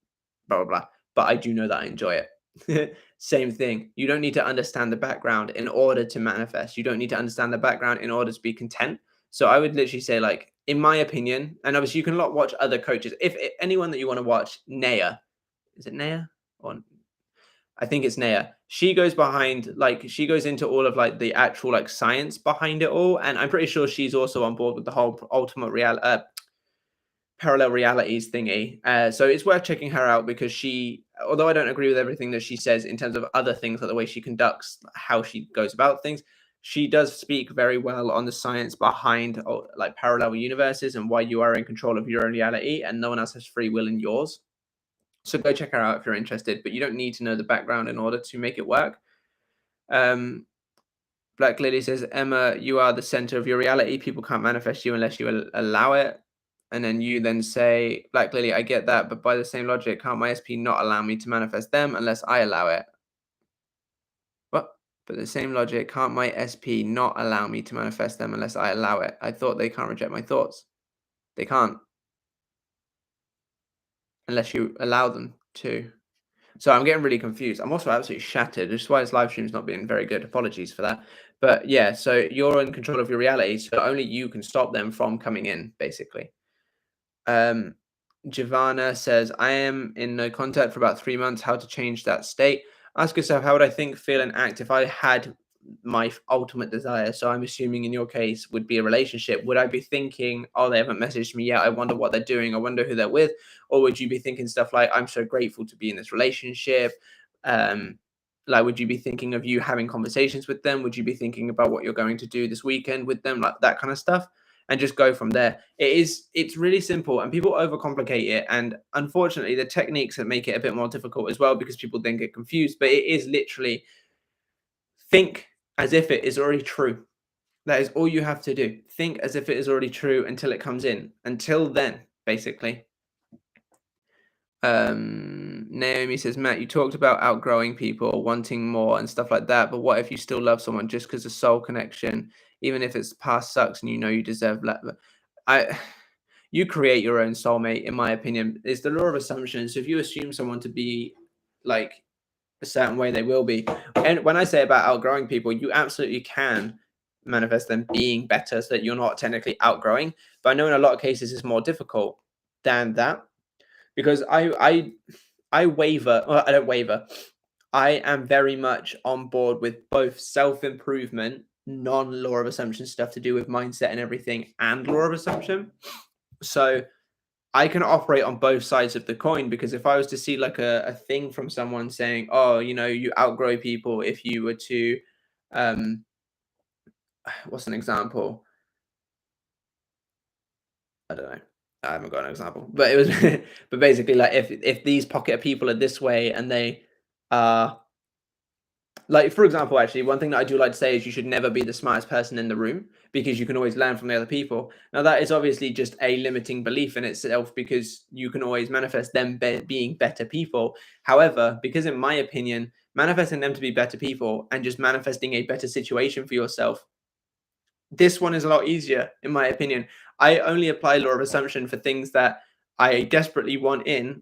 blah blah blah. But I do know that I enjoy it. Same thing. You don't need to understand the background in order to manifest. You don't need to understand the background in order to be content. So I would literally say, like, in my opinion, and obviously you can watch other coaches. If anyone that you want to watch, Naya, is it Naya? Or I think it's Naya. She goes behind, like, she goes into all of like the actual like science behind it all, and I'm pretty sure she's also on board with the whole ultimate parallel realities thingy. So it's worth checking her out because she, although I don't agree with everything that she says in terms of other things, like the way she conducts, how she goes about things, she does speak very well on the science behind like parallel universes and why you are in control of your own reality and no one else has free will in yours. So go check her out if you're interested, but you don't need to know the background in order to make it work. Black Lily says, Emma, you are the center of your reality. People can't manifest you unless you allow it. And then you then say, Black Lily, I get that, but by the same logic, can't my SP not allow me to manifest them unless I allow it? What? But the same logic, can't my SP not allow me to manifest them unless I allow it? I thought they can't reject my thoughts. They can't. Unless you allow them to. So I'm getting really confused. I'm also absolutely shattered. This is why this live stream's not been very good. Apologies for that. But yeah, so you're in control of your reality, so only you can stop them from coming in, basically. Giovanna says, I am in no contact for about 3 months. How to change that state? Ask yourself, how would I think, feel, and act if I had my ultimate desire? So I'm assuming in your case would be a relationship. Would I be thinking, oh, they haven't messaged me yet, I wonder what they're doing, I wonder who they're with? Or would you be thinking stuff like, I'm so grateful to be in this relationship? Like, would you be thinking of you having conversations with them? Would you be thinking about what you're going to do this weekend with them? Like that kind of stuff. And just go from there. It's really simple and people overcomplicate it. And unfortunately, the techniques that make it a bit more difficult as well, because people then get confused. But it is literally think as if it is already true. That is all you have to do. Think as if it is already true until it comes in. Until then, basically. Naomi says, Matt, you talked about outgrowing people, wanting more and stuff like that, but what if you still love someone just because of soul connection, even if its past sucks and you know you deserve less? You create your own soulmate, in my opinion. It's the law of assumptions. So if you assume someone to be like a certain way, they will be. And when I say about outgrowing people, you absolutely can manifest them being better so that you're not technically outgrowing. But I know in a lot of cases it's more difficult. than that, because I waver. Well, I don't waver. I am very much on board with both self-improvement, non-law of assumption stuff to do with mindset and everything, and law of assumption. So I can operate on both sides of the coin, because if I was to see like a thing from someone saying, oh, you outgrow people if you were to, um, what's an example? I don't know. I haven't got an example, but it was, but basically, like if these pocket of people are this way and they are like, for example, actually, one thing that I do like to say is you should never be the smartest person in the room, because you can always learn from the other people. Now, that is obviously just a limiting belief in itself, because you can always manifest them being better people. However, because in my opinion, manifesting them to be better people and just manifesting a better situation for yourself, this one is a lot easier, in my opinion. I only apply law of assumption for things that I desperately want in,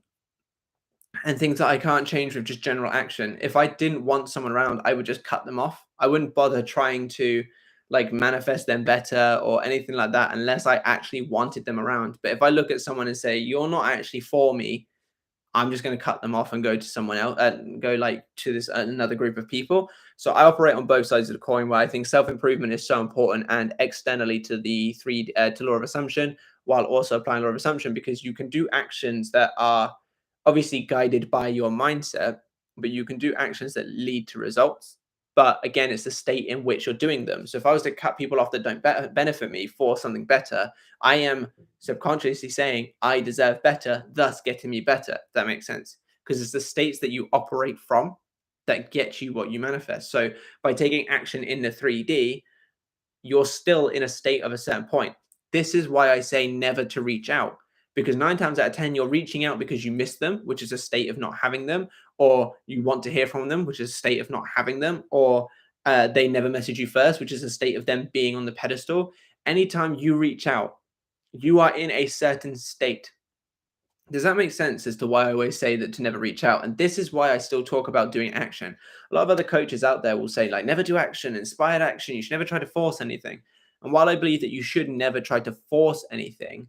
and things that I can't change with just general action. If I didn't want someone around, I would just cut them off. I wouldn't bother trying to like manifest them better or anything like that unless I actually wanted them around. But if I look at someone and say, you're not actually for me, I'm just going to cut them off and go to someone else, go like to this another group of people. So I operate on both sides of the coin, where I think self improvement is so important, and externally to the to law of assumption, while also applying law of assumption, because you can do actions that are obviously guided by your mindset, but you can do actions that lead to results. But again, it's the state in which you're doing them. So if I was to cut people off that don't benefit me for something better, I am subconsciously saying I deserve better, thus getting me better. If that makes sense, because it's the states that you operate from that get you what you manifest. So by taking action in the 3D, you're still in a state of a certain point. This is why I say never to reach out, because 9 times out of 10, you're reaching out because you miss them, which is a state of not having them, or you want to hear from them, which is a state of not having them, or they never message you first, which is a state of them being on the pedestal. Anytime you reach out, you are in a certain state. Does that make sense as to why I always say that to never reach out? And this is why I still talk about doing action. A lot of other coaches out there will say, like, never do action, inspired action. You should never try to force anything. And while I believe that you should never try to force anything,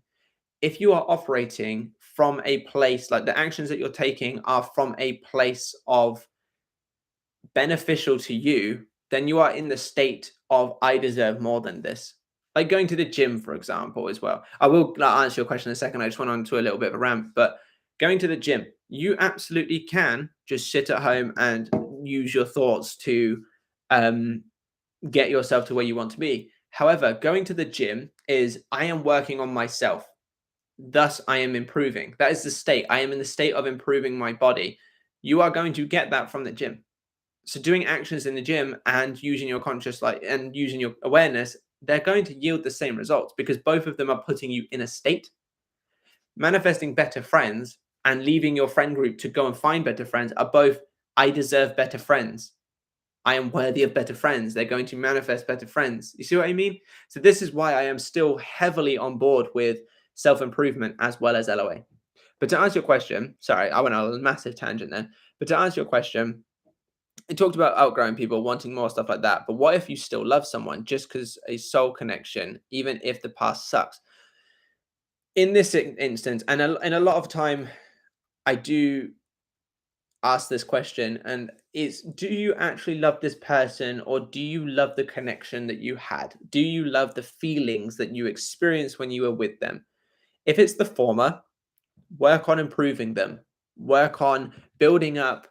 if you are operating from a place, like the actions that you're taking are from a place of beneficial to you, then you are in the state of I deserve more than this. Like going to the gym, for example, as well. I will answer your question in a second. I just went on to a little bit of a rant, but going to the gym, you absolutely can just sit at home and use your thoughts to um, get yourself to where you want to be. However, going to the gym is I am working on myself. Thus, I am improving. That is the state. I am in the state of improving my body. You are going to get that from the gym. So doing actions in the gym and using your conscious and using your awareness, they're going to yield the same results, because both of them are putting you in a state. Manifesting better friends and leaving your friend group to go and find better friends are both I deserve better friends. I am worthy of better friends. They're going to manifest better friends. You see what I mean? So this is why I am still heavily on board with self-improvement as well as LOA. But to answer your question, sorry, I went on a massive tangent then. But to answer your question, it talked about outgrowing people, wanting more, stuff like that. But what if you still love someone, just because a soul connection, even if the past sucks? In this instance, and a lot of time, I do ask this question, and it's, do you actually love this person, or do you love the connection that you had? Do you love the feelings that you experienced when you were with them? If it's the former, work on improving them, work on building up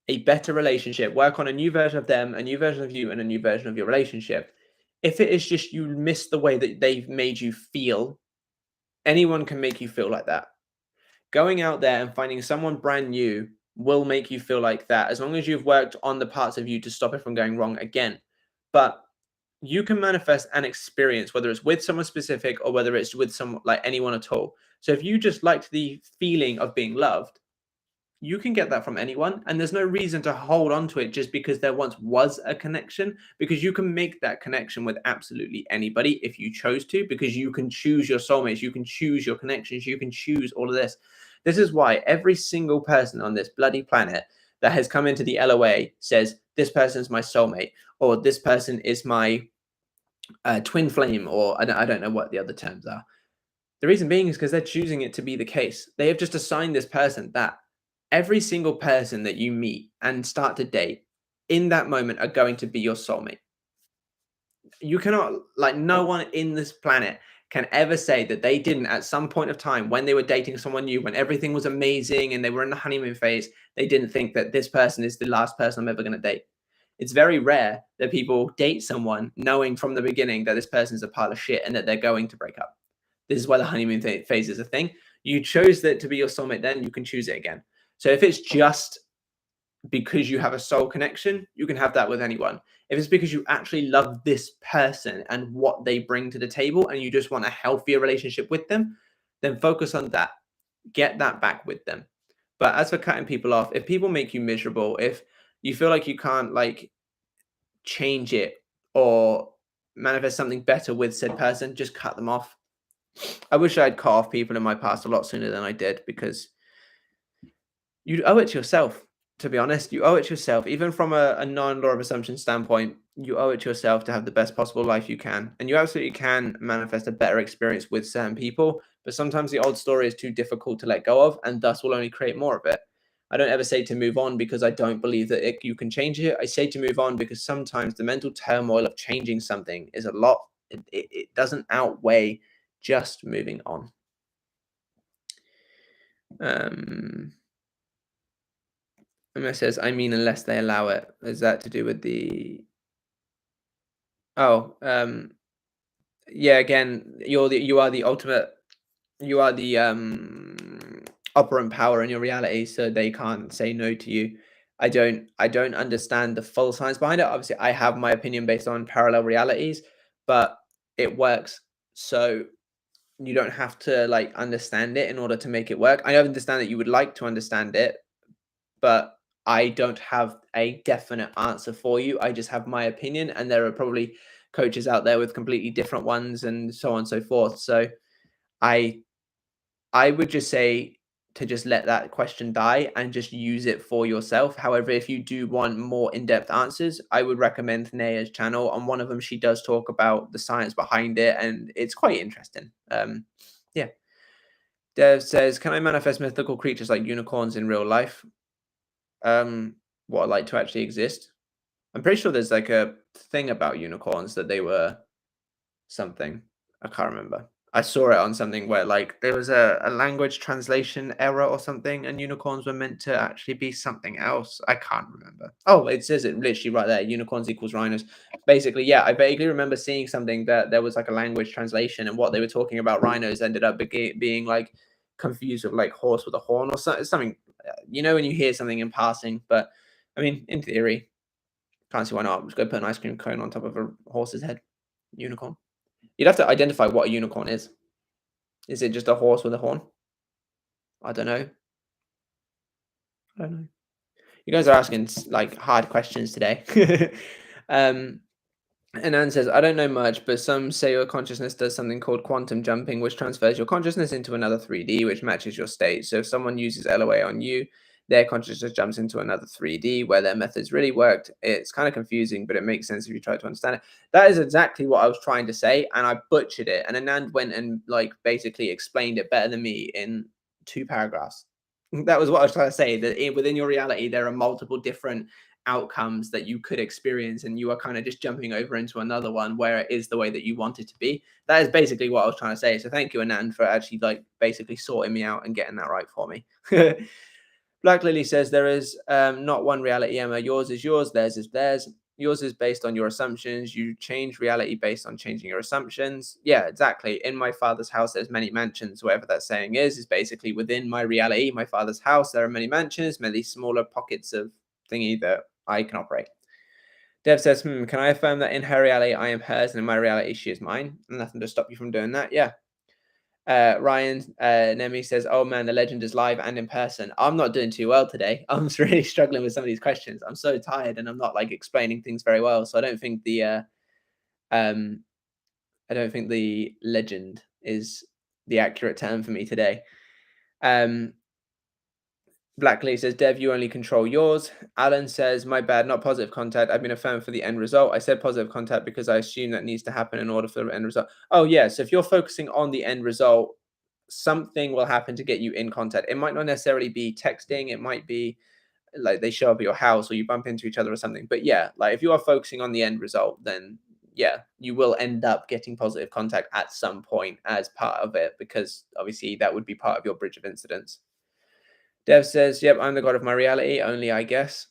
a better relationship, work on a new version of them, a new version of you, and a new version of your relationship. If it is just you miss the way that they've made you feel, anyone can make you feel like that. Going out there and finding someone brand new will make you feel like that, as long as you've worked on the parts of you to stop it from going wrong again. But you can manifest an experience, whether it's with someone specific or whether it's with someone, like anyone at all. So if you just liked the feeling of being loved, you can get that from anyone, and there's no reason to hold on to it just because there once was a connection, because you can make that connection with absolutely anybody if you chose to, because you can choose your soulmates, you can choose your connections, you can choose all of this. This is why every single person on this bloody planet that has come into the LOA says this person's my soulmate, or this person is my twin flame, or I don't know what the other terms are. The reason being is because they're choosing it to be the case. They have just assigned this person that every single person that you meet and start to date in that moment are going to be your soulmate. You cannot, like, no one in this planet can ever say that they didn't at some point of time when they were dating someone new, when everything was amazing and they were in the honeymoon phase, they didn't think that this person is the last person I'm ever going to date. It's very rare that people date someone knowing from the beginning that this person is a pile of shit and that they're going to break up. This is why the honeymoon phase is a thing. You chose that to be your soulmate, then you can choose it again. So if it's just because you have a soul connection, you can have that with anyone. If it's because you actually love this person and what they bring to the table and you just want a healthier relationship with them, then focus on that. Get that back with them. But as for cutting people off, if people make you miserable, if you feel like you can't like change it or manifest something better with said person, just cut them off. I wish I had cut off people in my past a lot sooner than I did, because you owe it to yourself, to be honest. You owe it to yourself. Even from a non-law of assumption standpoint, you owe it to yourself to have the best possible life you can. And you absolutely can manifest a better experience with certain people, but sometimes the old story is too difficult to let go of, and thus will only create more of it. I don't ever say to move on because I don't believe that you can change it. I say to move on because sometimes the mental turmoil of changing something is a lot. It doesn't outweigh just moving on. Emma says, I mean, unless they allow it. Is that to do with the... Oh, yeah, again, you are the ultimate, you are the operant power in your reality, so they can't say no to you. I don't understand the full science behind it. Obviously, I have my opinion based on parallel realities, but it works. So you don't have to like understand it in order to make it work. I understand that you would like to understand it, but I don't have a definite answer for you. I just have my opinion, and there are probably coaches out there with completely different ones and so on and so forth. So I would just say to just let that question die and just use it for yourself. However, if you do want more in-depth answers, I would recommend Naya's channel. On one of them, she does talk about the science behind it, and it's quite interesting. Yeah. Dev says, can I manifest mythical creatures like unicorns in real life? What, like to actually exist? I'm pretty sure there's like a thing about unicorns that they were something. I can't remember. I saw it on something where like there was a language translation error or something, and unicorns were meant to actually be something else. I can't remember. Oh, it says it literally right there. Unicorns equals rhinos. Basically, yeah, I vaguely remember seeing something that there was like a language translation, and what they were talking about rhinos ended up being like confused with like horse with a horn or something. You know, when you hear something in passing, but I mean, in theory, can't see why not. Just go put an ice cream cone on top of a horse's head. Unicorn. You'd have to identify what a unicorn is. Is it just a horse with a horn? I don't know. I don't know. You guys are asking like hard questions today. And Anne says, I don't know much, but some say your consciousness does something called quantum jumping, which transfers your consciousness into another 3D, which matches your state. So if someone uses LOA on you, their consciousness jumps into another 3D where their methods really worked. It's kind of confusing, but it makes sense if you try to understand it. That is exactly what I was trying to say, and I butchered it. And Anand went and like basically explained it better than me in 2 paragraphs. That was what I was trying to say, that within your reality, there are multiple different outcomes that you could experience, and you are kind of just jumping over into another one where it is the way that you want it to be. That is basically what I was trying to say. So thank you, Anand, for actually like basically sorting me out and getting that right for me. Black Lily says there is not one reality, Emma. Yours is yours, theirs is theirs. Yours is based on your assumptions. You change reality based on changing your assumptions. Yeah, exactly. In my father's house, there's many mansions. Whatever that saying is basically within my reality, my father's house, there are many mansions, many smaller pockets of thingy that I can operate. Dev says, can I affirm that in her reality, I am hers, and in my reality, she is mine? Nothing to stop you from doing that. Yeah. Ryan Nemi says, oh man, the legend is live and in person. I'm not doing too well today. I'm really struggling with some of these questions. I'm so tired, and I'm not like explaining things very well. So I don't think the legend is the accurate term for me today. Blackley says, Dev, you only control yours. Alan says, my bad, not positive contact. I've been affirmed for the end result. I said positive contact because I assume that needs to happen in order for the end result. Oh, yeah. So if you're focusing on the end result, something will happen to get you in contact. It might not necessarily be texting, it might be like they show up at your house or you bump into each other or something. But yeah, like if you are focusing on the end result, then yeah, you will end up getting positive contact at some point as part of it, because obviously that would be part of your bridge of incidents. Dev says, yep, I'm the god of my reality, only I guess.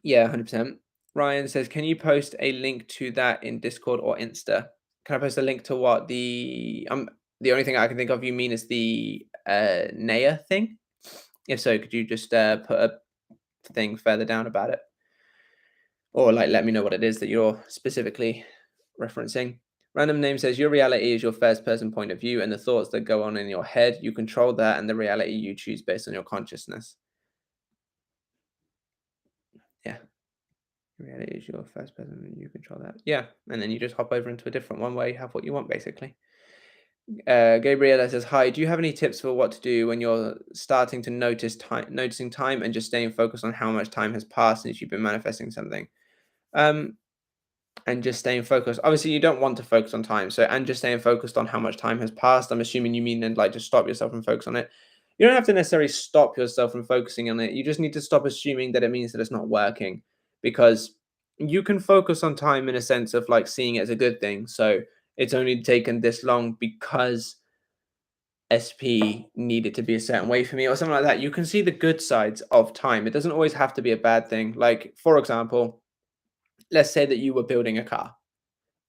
Yeah, 100%. Ryan says, can you post a link to that in Discord or Insta? Can I post a link to what? The only thing I can think of you mean is the Naya thing? If so, could you just put a thing further down about it? Or like let me know what it is that you're specifically referencing. Random name says your reality is your first person point of view and the thoughts that go on in your head. You control that and the reality you choose based on your consciousness. Yeah. Reality is your first person and you control that. Yeah. And then you just hop over into a different one where you have what you want, basically. Gabriela says, hi, do you have any tips for what to do when you're starting to noticing time and just staying focused on how much time has passed since you've been manifesting something? And just staying focused. Obviously, you don't want to focus on time. So, and just staying focused on how much time has passed. I'm assuming you mean, and like just stop yourself and focus on it. You don't have to necessarily stop yourself from focusing on it. You just need to stop assuming that it means that it's not working, because you can focus on time in a sense of like seeing it as a good thing. So it's only taken this long because SP needed to be a certain way for me or something like that. You can see the good sides of time. It doesn't always have to be a bad thing. Like, for example, let's say that you were building a car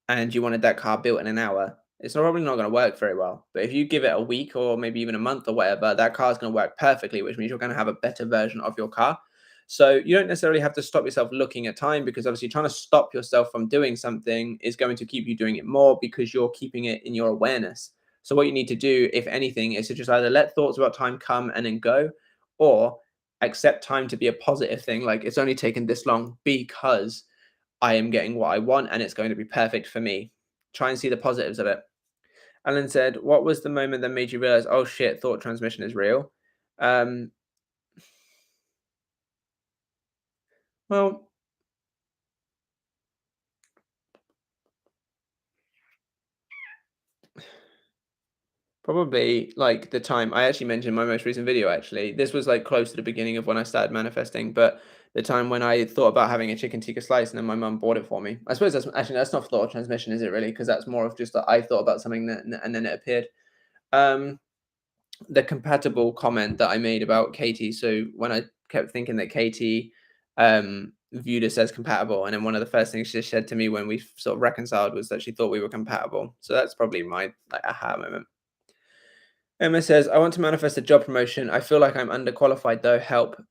and you wanted that car built in an hour, it's probably not going to work very well. But if you give it a week or maybe even a month or whatever, that car is going to work perfectly, which means you're going to have a better version of your car. So you don't necessarily have to stop yourself looking at time, because obviously trying to stop yourself from doing something is going to keep you doing it more because you're keeping it in your awareness. So what you need to do, if anything, is to just either let thoughts about time come and then go, or accept time to be a positive thing. Like, it's only taken this long because I am getting what I want and it's going to be perfect for me. Try and see the positives of it. Alan said, what was the moment that made you realize, oh shit, thought transmission is real? Um, well, probably like the time I actually mentioned in my most recent video, actually. This was like close to the beginning of when I started manifesting, but the time when I thought about having a chicken tikka slice and then my mum bought it for me. I suppose that's actually, that's not thought transmission, is it really? Because that's more of just that I thought about something that, and then it appeared. The compatible comment that I made about Katie. So when I kept thinking that Katie viewed us as compatible, and then one of the first things she said to me when we sort of reconciled was that she thought we were compatible. So that's probably my like aha moment. Emma says, I want to manifest a job promotion. I feel like I'm underqualified though. Help.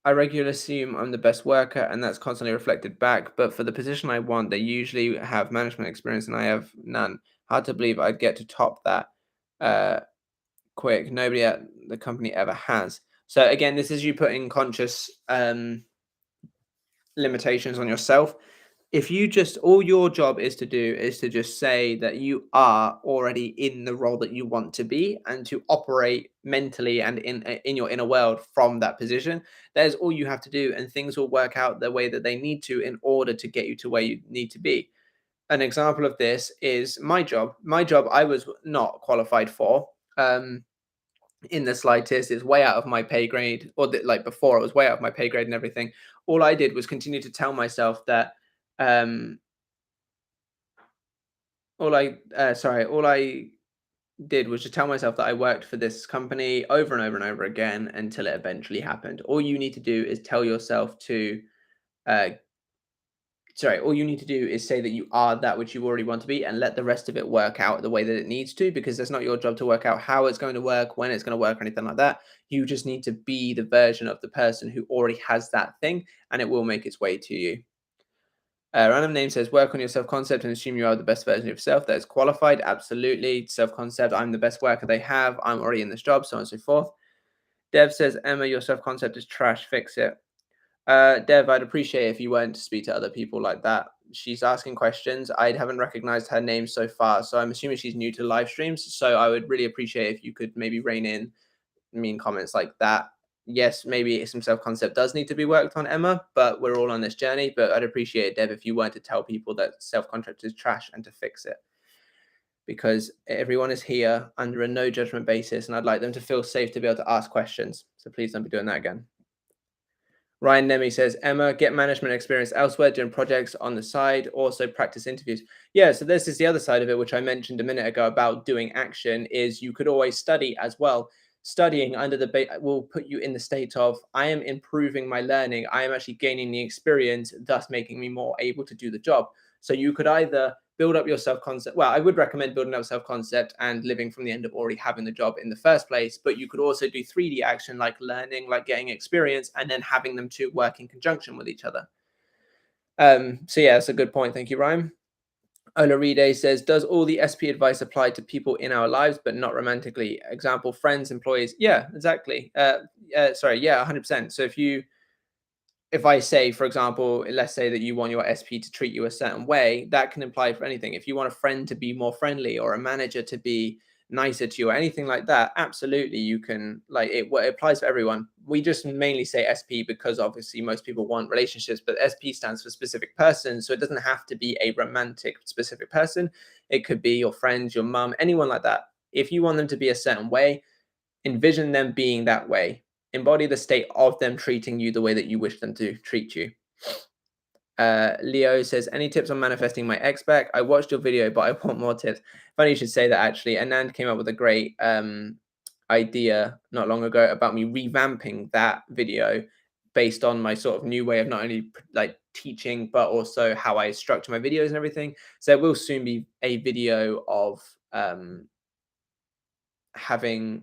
I regularly assume I'm the best worker and that's constantly reflected back. But for the position I want, they usually have management experience and I have none. Hard to believe I'd get to top that. Quick. Nobody at the company ever has. So again, this is you putting conscious limitations on yourself. If you just, all your job is to do is to just say that you are already in the role that you want to be and to operate mentally and in your inner world from that position. That is all you have to do, and things will work out the way that they need to in order to get you to where you need to be. An example of this is my job. My job I was not qualified for. In the slightest. It's way out of my pay grade, or like before, it was way out of my pay grade and everything. All I did was continue to tell myself that um all I did was just tell myself that I worked for this company over and over and over again until it eventually happened. All you need to do is tell yourself to uh all you need to do is say that you are that which you already want to be and let the rest of it work out the way that it needs to, because it's not your job to work out how it's going to work, when it's going to work, or anything like that. You just need to be the version of the person who already has that thing, and it will make its way to you. Random name says, work on your self-concept and assume you are the best version of yourself. That is qualified. Absolutely. Self-concept. I'm the best worker they have. I'm already in this job, so on and so forth. Dev says, Emma, your self-concept is trash. Fix it. Dev, I'd appreciate if you weren't to speak to other people like that. She's asking questions. I haven't recognized her name so far, so I'm assuming she's new to live streams. So I would really appreciate if you could maybe rein in mean comments like that. Yes, maybe some self-concept does need to be worked on, Emma, but we're all on this journey. But I'd appreciate it, Dev, if you weren't to tell people that self-concept is trash and to fix it. because everyone is here under a no judgment basis, and I'd like them to feel safe to be able to ask questions. So please don't be doing that again. Ryan Nemi says, Emma, get management experience elsewhere, doing projects on the side, also practice interviews. Yeah, so this is the other side of it, which I mentioned a minute ago about doing action, is you could always study as well. Studying under the will put you in the state of, I am improving my learning. I am actually gaining the experience, thus making me more able to do the job. So you could either build up your self-concept. Well, I would recommend building up self-concept and living from the end of already having the job in the first place, but you could also do 3D action, like learning, like getting experience, and then having them to work in conjunction with each other. So yeah, that's a good point. Thank you, Ryan. Ola Ride says, does all the SP advice apply to people in our lives, but not romantically? Example, friends, employees. Yeah, exactly. Sorry. Yeah, 100%. So if I say, for example, let's say that you want your SP to treat you a certain way, that can apply for anything. If you want a friend to be more friendly or a manager to be nicer to you or anything like that, absolutely you can, like, it applies for everyone. We just mainly say SP because obviously most people want relationships, but SP stands for specific person. So it doesn't have to be a romantic specific person. It could be your friends, your mum, anyone like that. If you want them to be a certain way, envision them being that way. Embody the state of them treating you the way that you wish them to treat you. Leo says, any tips on manifesting my ex back? I watched your video, but I want more tips. Funny you should say that, actually. Anand came up with a great idea not long ago about me revamping that video based on my sort of new way of not only like teaching, but also how I structure my videos and everything. So there will soon be a video of having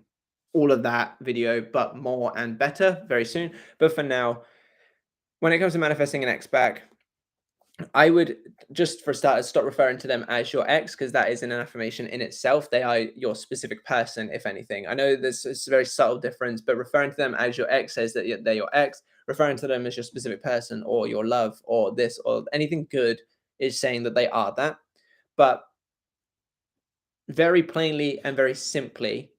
all of that video, but more and better very soon. But for now, when it comes to manifesting an ex back, I would, just for starters, stop referring to them as your ex, because that is an affirmation in itself. They are your specific person, if anything. I know there's a very subtle difference, but referring to them as your ex says that they're your ex. Referring to them as your specific person or your love or this or anything good is saying that they are that. But very plainly and very simply,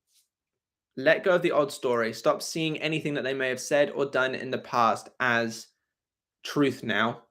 let go of the old story. Stop seeing anything that they may have said or done in the past as truth now.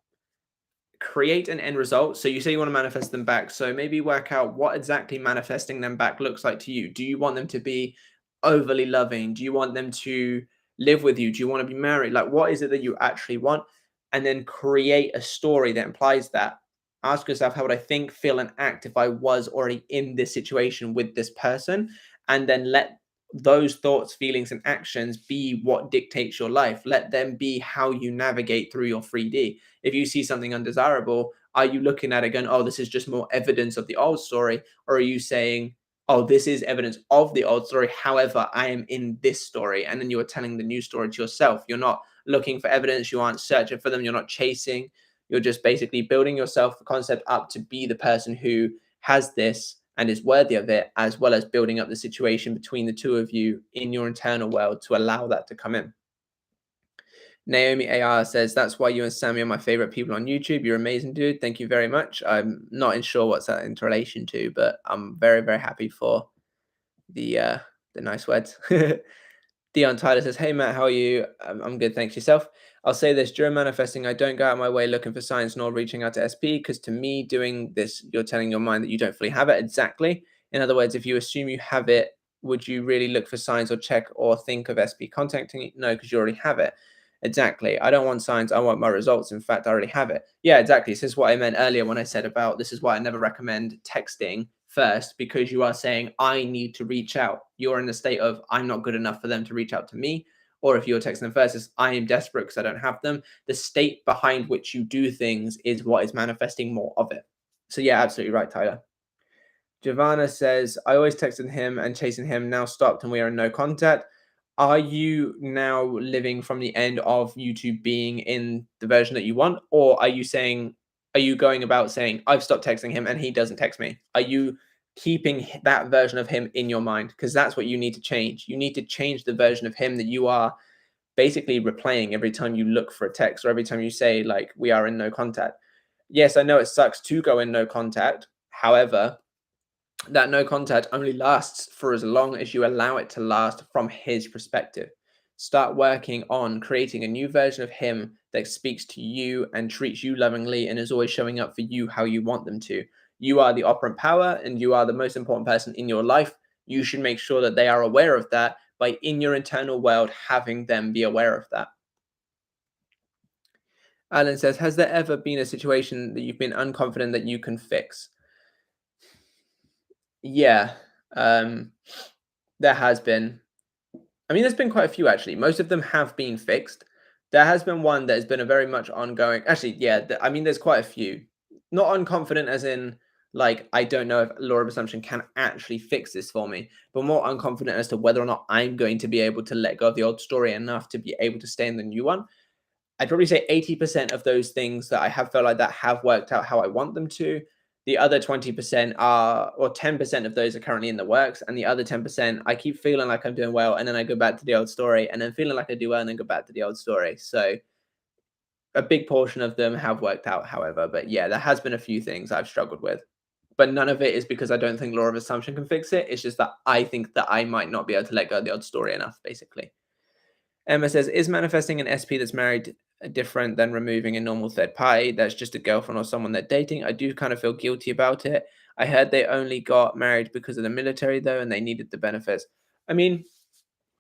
Create an end result. So you say you want to manifest them back. So maybe work out what exactly manifesting them back looks like to you. Do you want them to be overly loving? Do you want them to live with you? Do you want to be married? Like, what is it that you actually want? And then create a story that implies that. Ask yourself, how would I think, feel, and act if I was already in this situation with this person? And then let those thoughts, feelings, and actions be what dictates your life. Let them be how you navigate through your 3D. If you see something undesirable, are you looking at it going, oh, this is just more evidence of the old story? Or are you saying, oh, this is evidence of the old story. However, I am in this story. And then you are telling the new story to yourself. You're not looking for evidence. You aren't searching for them. You're not chasing. You're just basically building yourself the concept up to be the person who has this and is worthy of it, as well as building up the situation between the two of you in your internal world to allow that to come in. Naomi AR says, that's why you and Sammy are my favorite people on YouTube. You're amazing, dude. Thank you very much. I'm not sure what's that in relation to, but I'm very, very happy for the nice words. Dion Tyler says, hey, Matt, how are you? I'm good, thanks. Yourself? I'll say this, during manifesting, I don't go out my way looking for signs nor reaching out to SP, because to me, doing this, you're telling your mind that you don't fully have it. Exactly. In other words, if you assume you have it, would you really look for signs or check or think of SP contacting you? No, because you already have it. Exactly. I don't want signs. I want my results. In fact, I already have it. Yeah, exactly. This is what I meant earlier when I said about this is why I never recommend texting first, because you are saying, I need to reach out. You're in the state of, I'm not good enough for them to reach out to me. Or if you're texting them first, is I am desperate because I don't have them. The state behind which you do things is what is manifesting more of it. So yeah, absolutely right, Tyler. Giovanna says, I always texted him and chasing him, now stopped and we are in no contact. Are you now living from the end of YouTube being in the version that you want? Or are you saying, are you going about saying, I've stopped texting him and he doesn't text me? Are you keeping that version of him in your mind? Because that's what you need to change. You need to change the version of him that you are basically replaying every time you look for a text or every time you say, like, we are in no contact. Yes, I know it sucks to go in no contact. However, that no contact only lasts for as long as you allow it to last from his perspective. Start working on creating a new version of him that speaks to you and treats you lovingly and is always showing up for you how you want them to. You are the operant power and you are the most important person in your life. You should make sure that they are aware of that by in your internal world having them be aware of that. Alan says, has there ever been a situation that you've been unconfident that you can fix? Yeah, there has been. I mean, there's been quite a few actually. Most of them have been fixed. There has been one that has been a very much ongoing. Actually, yeah. I mean, there's quite a few. Not unconfident, as in like I don't know if law of assumption can actually fix this for me, but more unconfident as to whether or not I'm going to be able to let go of the old story enough to be able to stay in the new one. I'd probably say 80% of those things that I have felt like that have worked out how I want them to. The other 20% are, or 10% of those are currently in the works. And the other 10%, I keep feeling like I'm doing well. And then I go back to the old story and then feeling like I do well and then go back to the old story. So a big portion of them have worked out, however. But yeah, there has been a few things I've struggled with. But none of it is because I don't think law of assumption can fix it. It's just that I think that I might not be able to let go of the old story enough, basically. Emma says, is manifesting an SP that's married different than removing a normal third party that's just a girlfriend or someone they're dating? I do kind of feel guilty about it. I heard they only got married because of the military, though, and they needed the benefits. I mean,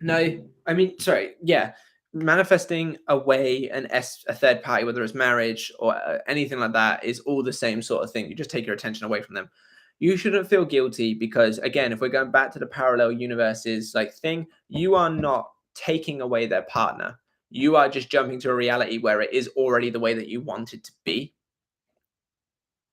no, I mean, sorry, yeah. Manifesting away a third party, whether it's marriage or anything like that, is all the same sort of thing. You just take your attention away from them. You shouldn't feel guilty because, again, if we're going back to the parallel universes like thing, you are not taking away their partner. You are just jumping to a reality where it is already the way that you want it to be.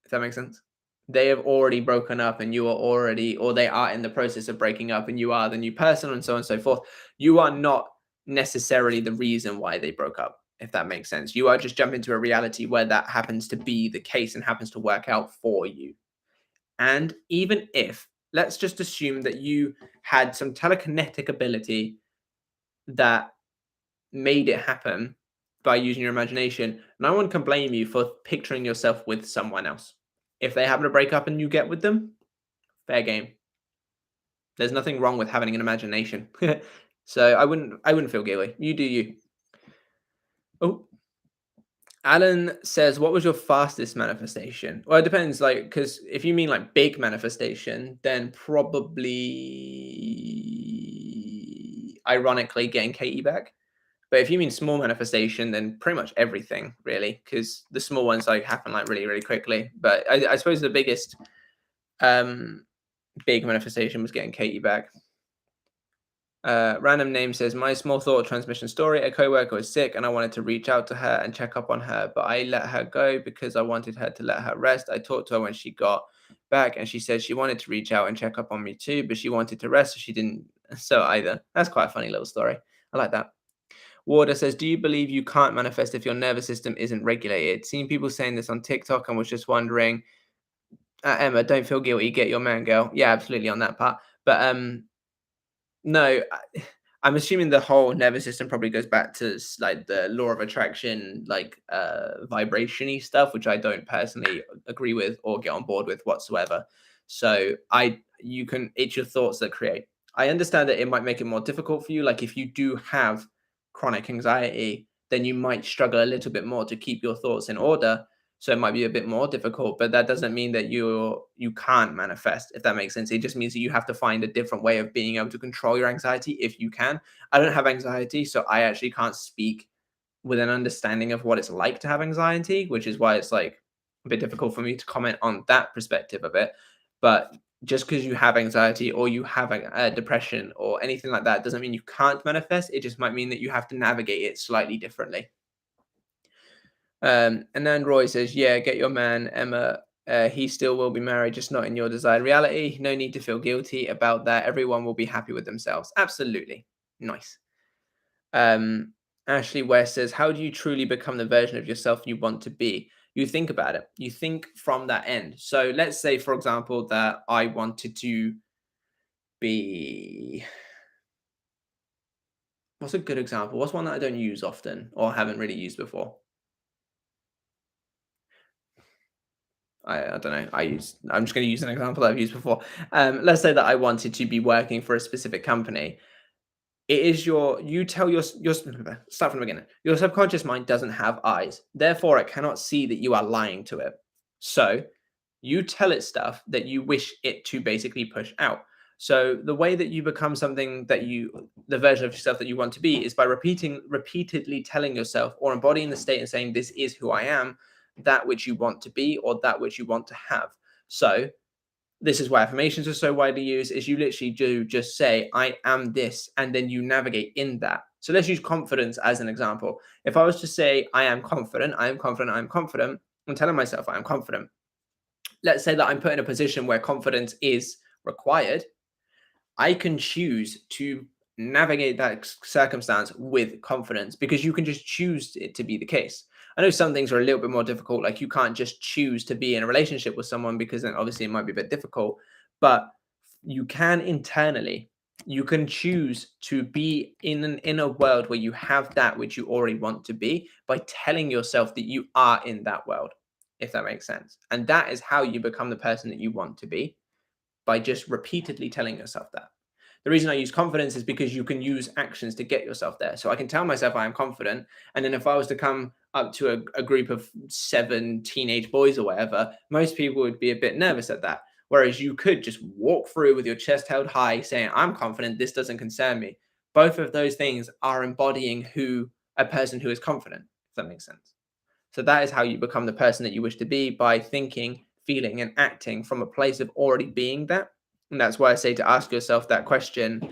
If that makes sense. They have already broken up and you are already, or they are in the process of breaking up and you are the new person and so on and so forth. You are not necessarily the reason why they broke up, if that makes sense. You are just jumping to a reality where that happens to be the case and happens to work out for you. And even if, let's just assume that you had some telekinetic ability that made it happen by using your imagination, no one can blame you for picturing yourself with someone else. If they happen to break up and you get with them, fair game. There's nothing wrong with having an imagination. So I wouldn't feel guilty. You do you. Oh, Alan says, what was your fastest manifestation? Well, it depends, like, because if you mean like big manifestation, then probably ironically getting Katie back. But if you mean small manifestation, then pretty much everything, really, because the small ones like happen like really, really quickly. But I suppose the biggest big manifestation was getting Katie back. Random name says, my small thought transmission story. A coworker was sick and I wanted to reach out to her and check up on her, but I let her go because I wanted her to let her rest. I talked to her when she got back and she said she wanted to reach out and check up on me too, but she wanted to rest, so she didn't. So either. That's quite a funny little story. I like that. Warder says, do you believe you can't manifest if your nervous system isn't regulated? Seen people saying this on TikTok and was just wondering. Emma, don't feel guilty. Get your man, girl. Yeah, absolutely on that part. But no, I'm assuming the whole nervous system probably goes back to like the law of attraction, like vibration-y stuff, which I don't personally agree with or get on board with whatsoever. So it's your thoughts that create. I understand that it might make it more difficult for you. Like if you do have chronic anxiety, then you might struggle a little bit more to keep your thoughts in order. So it might be a bit more difficult, but that doesn't mean that you can't manifest, if that makes sense. It just means that you have to find a different way of being able to control your anxiety if you can. I don't have anxiety, so I actually can't speak with an understanding of what it's like to have anxiety, which is why it's like a bit difficult for me to comment on that perspective of it. But just because you have anxiety or you have a depression or anything like that doesn't mean you can't manifest. It just might mean that you have to navigate it slightly differently. And then Roy says, yeah, get your man, Emma. He still will be married, just not in your desired reality. No need to feel guilty about that. Everyone will be happy with themselves. Absolutely. Nice. Ashley West says, how do you truly become the version of yourself you want to be? You think about it. You think from that end. So let's say, for example, that I wanted to be... What's a good example? What's one that I don't use often or haven't really used before? I don't know. I'm just going to use an example that I've used before. Let's say that I wanted to be working for a specific company. It is you tell your start from the beginning. Your subconscious mind doesn't have eyes. Therefore, it cannot see that you are lying to it. So You tell it stuff that you wish it to basically push out. So the way that you become something that the version of yourself that you want to be is by repeatedly telling yourself or embodying the state and saying, this is who I am, that which you want to be or that which you want to have. So this is why affirmations are so widely used, is you literally do just say, I am this, and then you navigate in that. So let's use confidence as an example. If I was to say, I am confident, I am confident, I am confident, I'm telling myself I am confident. Let's say that I'm put in a position where confidence is required. I can choose to navigate that circumstance with confidence because you can just choose it to be the case. I know some things are a little bit more difficult, like you can't just choose to be in a relationship with someone because then obviously it might be a bit difficult, but you can internally. You can choose to be in an inner world where you have that which you already want to be by telling yourself that you are in that world, if that makes sense. And that is how you become the person that you want to be, by just repeatedly telling yourself that. The reason I use confidence is because you can use actions to get yourself there. So I can tell myself I am confident. And then if I was to come up to a group of 7 teenage boys or whatever, most people would be a bit nervous at that. Whereas you could just walk through with your chest held high saying, I'm confident, this doesn't concern me. Both of those things are embodying who a person who is confident, if that makes sense. So that is how you become the person that you wish to be, by thinking, feeling, and acting from a place of already being that. And that's why I say to ask yourself that question.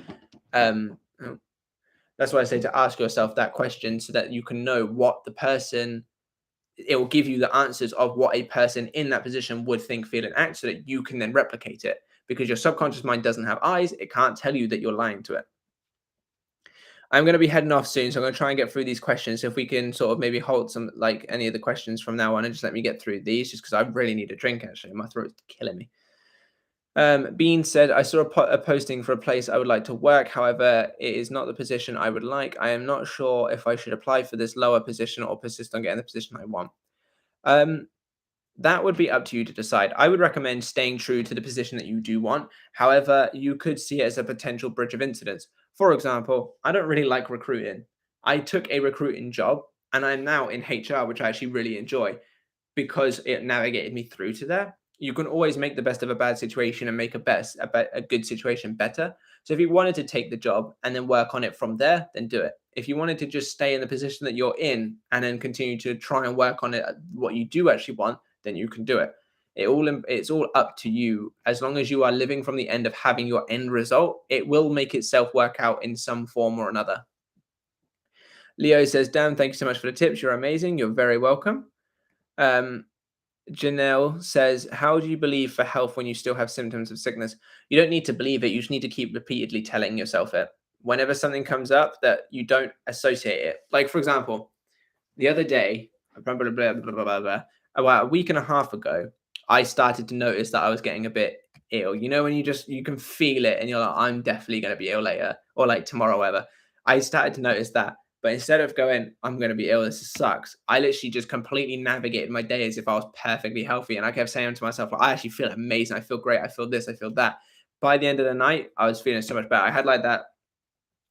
That's why I say to ask yourself that question so that you can know what the person, it will give you the answers of what a person in that position would think, feel, and act so that you can then replicate it. Because your subconscious mind doesn't have eyes, it can't tell you that you're lying to it. I'm going to be heading off soon, so I'm going to try and get through these questions. So if we can sort of maybe hold some, like any of the questions from now on, and just let me get through these, just because I really need a drink. Actually, my throat's killing me. Bean said, I saw a posting for a place I would like to work. However, it is not the position I would like. I am not sure if I should apply for this lower position or persist on getting the position I want. That would be up to you to decide. I would recommend staying true to the position that you do want. However, you could see it as a potential bridge of incidents. For example, I don't really like recruiting. I took a recruiting job and I'm now in HR, which I actually really enjoy because it navigated me through to there. You can always make the best of a bad situation and make a good situation better. So if you wanted to take the job and then work on it from there, then do it. If you wanted to just stay in the position that you're in and then continue to try and work on it, what you do actually want, then you can do it. It's all up to you. As long as you are living from the end of having your end result, it will make itself work out in some form or another. Leo says, Dan, thank you so much for the tips. You're amazing. You're very welcome. Janelle says, how do you believe for health when you still have symptoms of sickness? You don't need to believe it. You just need to keep repeatedly telling yourself it. Whenever something comes up that you don't associate it. Like, for example, the other day, about a week and a half ago, I started to notice that I was getting a bit ill. You know, when you can feel it and you're like, I'm definitely going to be ill later or like tomorrow, whatever. I started to notice that. But instead of going, I'm going to be ill, this sucks, I literally just completely navigated my day as if I was perfectly healthy. And I kept saying to myself, I actually feel amazing. I feel great. I feel this. I feel that. By the end of the night, I was feeling so much better. I had like that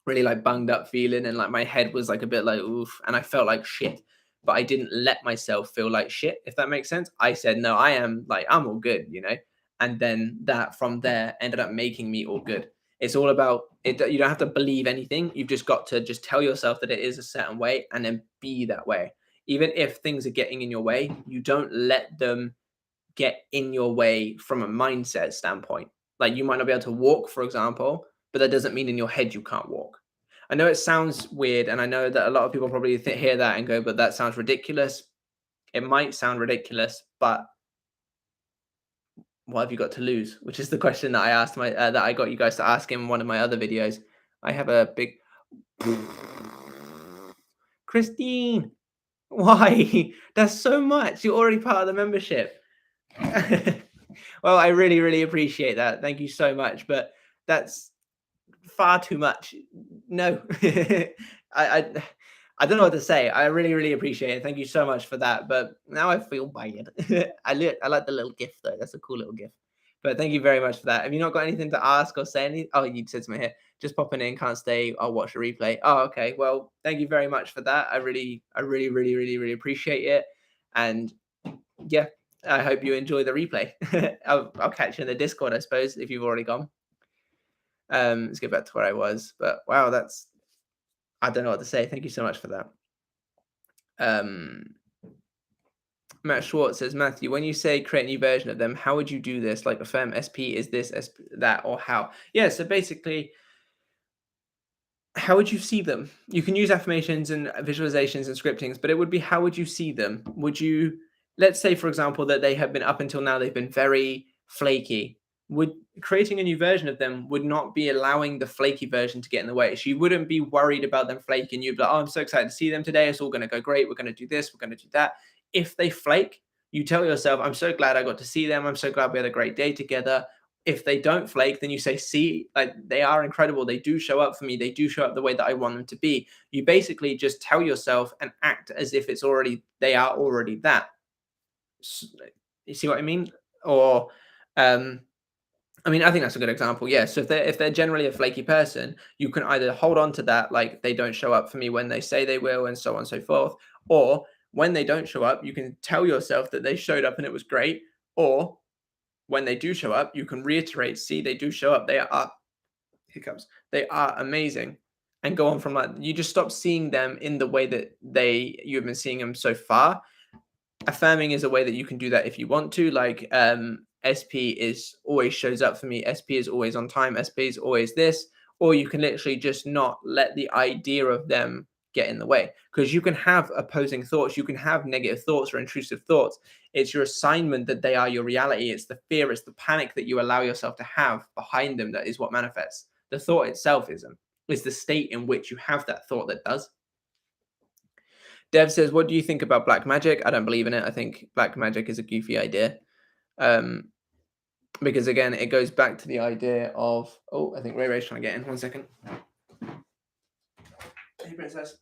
really like bunged up feeling and like my head was like a bit like, oof. And I felt like shit. But I didn't let myself feel like shit, if that makes sense. I said, no, I'm all good, you know? And then that from there ended up making me all good. It's all about it. You don't have to believe anything. You've just got to just tell yourself that it is a certain way and then be that way. Even if things are getting in your way, you don't let them get in your way from a mindset standpoint. Like you might not be able to walk, for example, but that doesn't mean in your head you can't walk. I know it sounds weird, and I know that a lot of people probably hear that and go, but that sounds ridiculous. It might sound ridiculous, but what have you got to lose? Which is the question that I asked that I got you guys to ask in one of my other videos. I have a big Christine. Why? That's so much. You're already part of the membership. Well, I really, really appreciate that. Thank you so much. But that's far too much. No, I don't know what to say. I really, really appreciate it. Thank you so much for that. But now I feel bad. I like the little gift though. That's a cool little gift. But thank you very much for that. Have you not got anything to ask or say? Anything? Oh, you said something here. Just popping in, can't stay. I'll watch the replay. Oh, okay. Well, thank you very much for that. I really, really, really, really appreciate it. And yeah, I hope you enjoy the replay. I'll catch you in the Discord, I suppose, if you've already gone. Let's get back to where I was. But wow, I don't know what to say. Thank you so much for that. Matt Schwartz says, Matthew, when you say create a new version of them, how would you do this? Like Affirm SP is this, SP, that, or how? Yeah, so basically, how would you see them? You can use affirmations and visualizations and scriptings, but it would be how would you see them? Would you, let's say, for example, that they have been up until now, they've been very flaky. Would creating a new version of them would not be allowing the flaky version to get in the way. So you wouldn't be worried about them flaking. You'd be like, oh, I'm so excited to see them today. It's all going to go great. We're going to do this. We're going to do that. If they flake, you tell yourself, I'm so glad I got to see them. I'm so glad we had a great day together. If they don't flake, then you say, see, like they are incredible. They do show up for me. They do show up the way that I want them to be. You basically just tell yourself and act as if they are already that. You see what I mean? Or, I mean, I think that's a good example. Yeah. So if they're generally a flaky person, you can either hold on to that, like they don't show up for me when they say they will, and so on and so forth. Or when they don't show up, you can tell yourself that they showed up and it was great. Or when they do show up, you can reiterate, see, they do show up. They are hiccups. They are amazing. And go on from that. You just stop seeing them in the way that you've been seeing them so far. Affirming is a way that you can do that if you want to. Like SP is always shows up for me. SP is always on time. SP is always this. Or you can literally just not let the idea of them get in the way, because you can have opposing thoughts. You can have negative thoughts or intrusive thoughts. It's your assignment that they are your reality. It's the fear, it's the panic that you allow yourself to have behind them that is what manifests. The thought itself isn't. It's the state in which you have that thought that does. Dev says, what do you think about black magic? I don't believe in it. I think black magic is a goofy idea. Because again, it goes back to the idea of, oh, I think Ray Ray's trying to get in. 1 second. Hey, princess.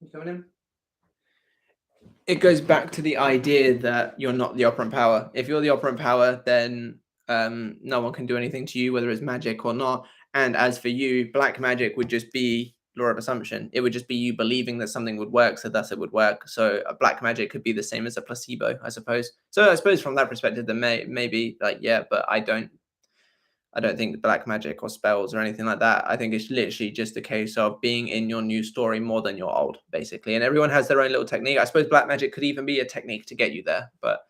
You coming in? It goes back to the idea that you're not the operant power. If you're the operant power, then no one can do anything to you, whether it's magic or not. And as for you, black magic would just be law of assumption. It would just be you believing that something would work, so thus it would work. So a black magic could be the same as a placebo, I suppose. So I suppose from that perspective, then maybe like, yeah, but I don't think black magic or spells or anything like that. I think it's literally just a case of being in your new story more than your old, basically. And everyone has their own little technique. I suppose black magic could even be a technique to get you there. But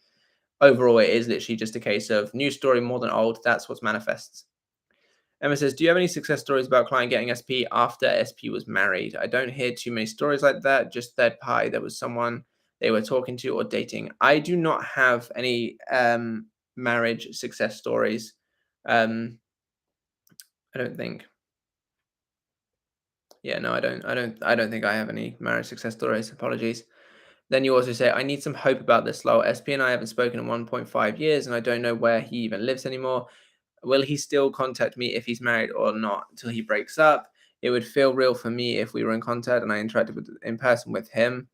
overall, it is literally just a case of new story more than old. That's what manifests. Emma says, do you have any success stories about client getting SP after SP was married? I don't hear too many stories like that. Just third party. There was someone they were talking to or dating. I do not have any marriage success stories. I don't think. Yeah, no, I don't think I have any marriage success stories. Apologies. Then you also say, I need some hope about this. LOL. SP and I haven't spoken in 1.5 years, and I don't know where he even lives anymore. Will he still contact me if he's married or not until he breaks up? It would feel real for me if we were in contact and I interacted in person with him.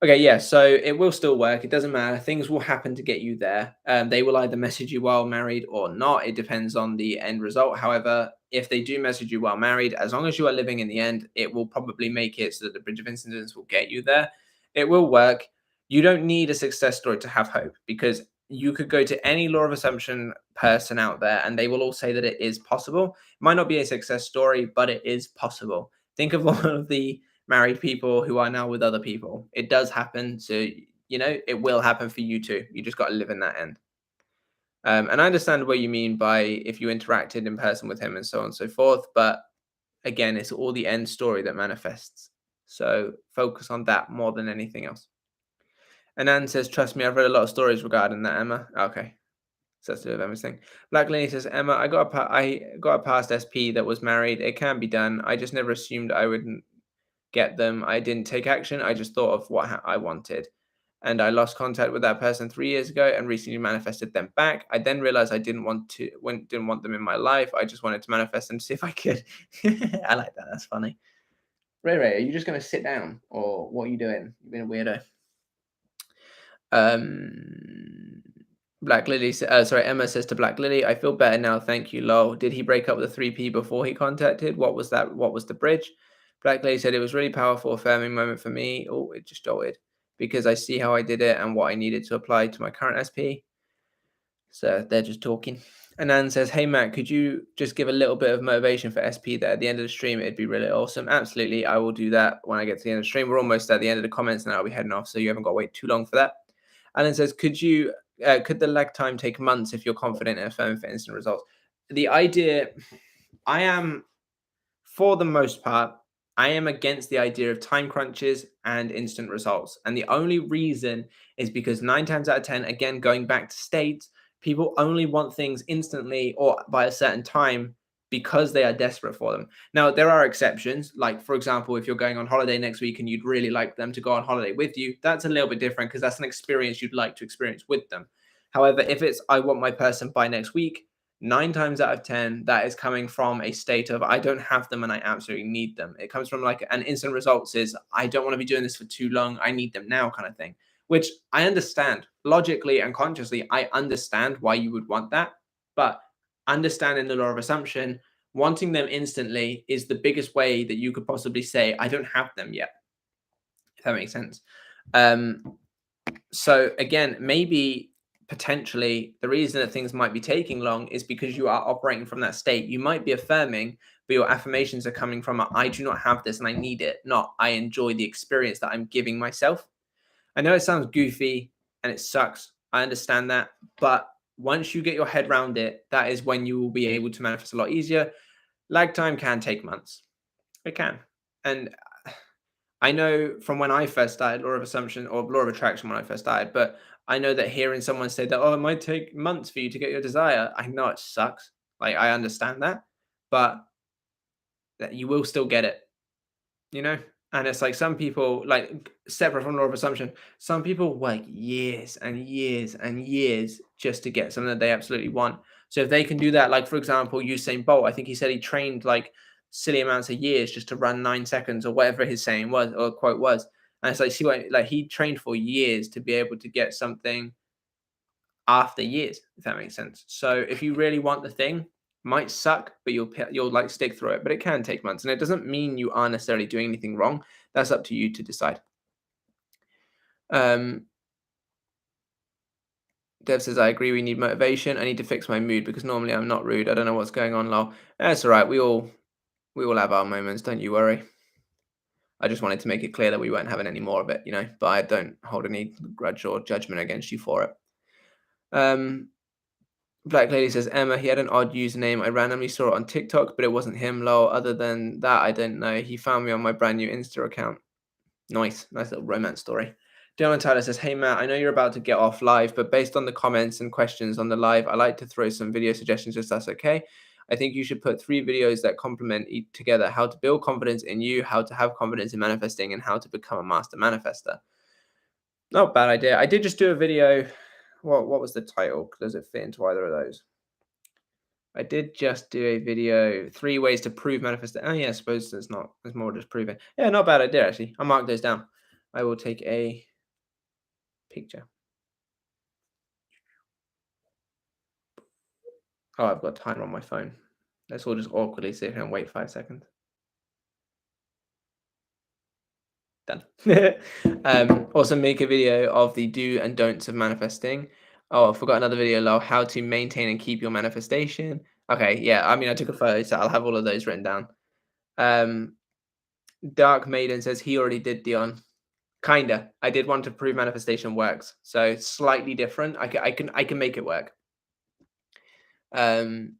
Okay, yeah, so it will still work. It doesn't matter. Things will happen to get you there. They will either message you while married or not. It depends on the end result. However, if they do message you while married, as long as you are living in the end, it will probably make it so that the bridge of incidents will get you there. It will work. You don't need a success story to have hope, because you could go to any law of assumption person out there and they will all say that it is possible. It might not be a success story, but it is possible. Think of all of the married people who are now with other people. It does happen. So, it will happen for you too. You just got to live in that end. And I understand what you mean by if you interacted in person with him and so on and so forth. But again, it's all the end story that manifests. So focus on that more than anything else. And Anne says, trust me, I've read a lot of stories regarding that, Emma. Okay. So that's to do with Emma's thing. Black Lady says, Emma, I got a past SP that was married. It can be done. I just never assumed I wouldn't get them. I didn't take action. I just thought of what I wanted. And I lost contact with that person 3 years ago and recently manifested them back. I then realized I didn't want them in my life. I just wanted to manifest them to see if I could. I like that. That's funny. Ray, are you just going to sit down or what are you doing? You've been a weirdo. Black Lily, Emma says to Black Lily, I feel better now. Thank you, lol. Did he break up with the 3P before he contacted? What was that? What was the bridge? Black Lady said it was really powerful, affirming moment for me. Oh, it just jolted. because I see how I did it and what I needed to apply to my current SP. So they're just talking. Anan says, "Hey Matt, could you just give a little bit of motivation for SP there at the end of the stream? It'd be really awesome." Absolutely, I will do that when I get to the end of the stream. We're almost at the end of the comments now. I'll be heading off, so you haven't got to wait too long for that. Alan says, could the lag time take months if you're confident in Affirm for instant results?" The idea, I am, for the most part, I am against the idea of time crunches and instant results. And the only reason is because 9 times out of 10, again, going back to states, people only want things instantly or by a certain time because they are desperate for them. Now, there are exceptions. Like, for example, if you're going on holiday next week and you'd really like them to go on holiday with you, that's a little bit different because that's an experience you'd like to experience with them. However, if it's, I want my person by next week, 9 times out of 10, that is coming from a state of, I don't have them and I absolutely need them. It comes from like an instant results is, I don't want to be doing this for too long. I need them now kind of thing, which I understand logically and consciously. I understand why you would want that, but understanding the law of assumption, wanting them instantly is the biggest way that you could possibly say, I don't have them yet. If that makes sense. So again, maybe potentially the reason that things might be taking long is because you are operating from that state. You might be affirming, but your affirmations are coming from a, I do not have this and I need it, not I enjoy the experience that I'm giving myself. I know it sounds goofy and it sucks. I understand that. But once you get your head around it, that is when you will be able to manifest a lot easier. Lag time can take months. It can. And I know from when I first started law of assumption or law of attraction when I first started, but I know that hearing someone say that, oh, it might take months for you to get your desire, I know it sucks. Like, I understand that, but that you will still get it, you know? And it's like some people, like separate from law of assumption, some people work years and years and years just to get something that they absolutely want. So if they can do that, like for example, Usain Bolt, I think he said he trained like silly amounts of years just to run 9 seconds or whatever his saying was or quote was. And it's like, see what, like he trained for years to be able to get something after years, if that makes sense. So if you really want the thing, might suck, but you'll like stick through it. But it can take months, and it doesn't mean you are necessarily doing anything wrong. That's up to you to decide. Dev says, I agree. We need motivation. I need to fix my mood because normally I'm not rude. I don't know what's going on, lol. That's all right. We all have our moments. Don't you worry. I just wanted to make it clear that we weren't having any more of it, you know. But I don't hold any grudge or judgment against you for it. Black Lady says, Emma, he had an odd username. I randomly saw it on TikTok, but it wasn't him, lol. Other than that, I didn't know. He found me on my brand new Insta account. Nice little romance story. Dylan Tyler says, hey, Matt, I know you're about to get off live, but based on the comments and questions on the live, I like to throw some video suggestions if that's okay. I think you should put 3 videos that complement each together: how to build confidence in you, how to have confidence in manifesting, and how to become a master manifester. Not a bad idea. I did just do a video. What was the title? Does it fit into either of those? I did just do a video, 3 ways to prove manifestation. Oh yeah, I suppose there's more just proving. Yeah, not a bad idea actually. I'll mark those down. I will take a picture. Oh, I've got a timer on my phone. Let's all just awkwardly sit here and wait 5 seconds. Done. Also make a video of the do and don'ts of manifesting. Oh, I forgot another video, lol. How to maintain and keep your manifestation. Okay, yeah. I mean, I took a photo, so I'll have all of those written down. Dark Maiden says he already did Dion. Kinda. I did want to prove manifestation works, so slightly different. I can make it work. Alan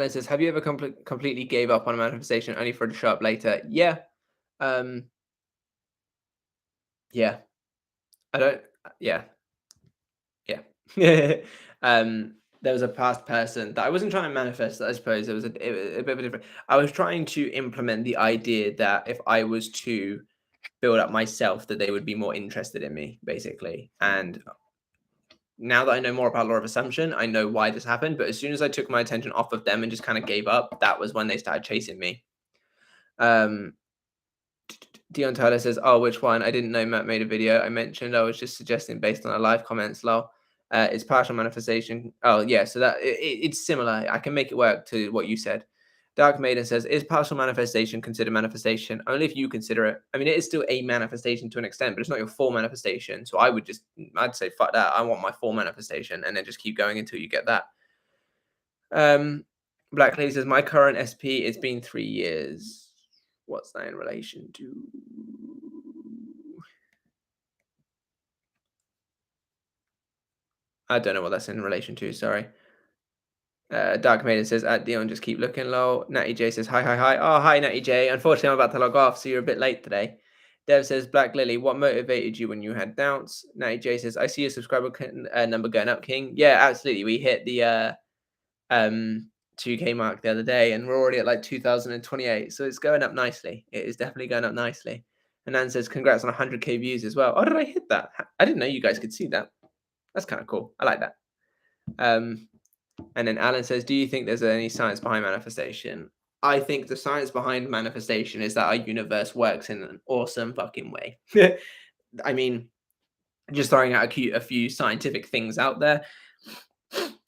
says, have you ever completely gave up on a manifestation only for it to show up later? Yeah. Yeah. I don't. Yeah. Yeah. There was a past person that I wasn't trying to manifest. I suppose it was a bit of a different. I was trying to implement the idea that if I was to build up myself, that they would be more interested in me, basically. And now that I know more about law of assumption, I know why this happened. But as soon as I took my attention off of them and just kind of gave up, that was when they started chasing me. Dion Tyler says, oh, which one? I didn't know Matt made a video. I mentioned I was just suggesting based on a live comments, lol. It's partial manifestation. Oh, yeah. So that it's similar. I can make it work to what you said. Dark Maiden says, is partial manifestation considered manifestation? Only if you consider it. I mean, it is still a manifestation to an extent, but it's not your full manifestation. So I'd say, fuck that. I want my full manifestation, and then just keep going until you get that. Black Lady says, my current SP, it's been 3 years. What's that in relation to? I don't know what that's in relation to, sorry. Dark Maiden says, at Dion, just keep looking low. Natty J says, hi, hi, hi. Oh, hi, Natty J. Unfortunately, I'm about to log off, so you're a bit late today. Dev says, Black Lily, what motivated you when you had doubts? Natty J says, I see your subscriber number going up, King. Yeah, absolutely. We hit the 2K mark the other day, and we're already at like 2028. So it's going up nicely. It is definitely going up nicely. And Nan says, congrats on 100K views as well. Oh, did I hit that? I didn't know you guys could see that. That's kind of cool. I like that. And then Alan says, do you think there's any science behind manifestation? I think the science behind manifestation is that our universe works in an awesome fucking way. I mean, just throwing out a few scientific things out there.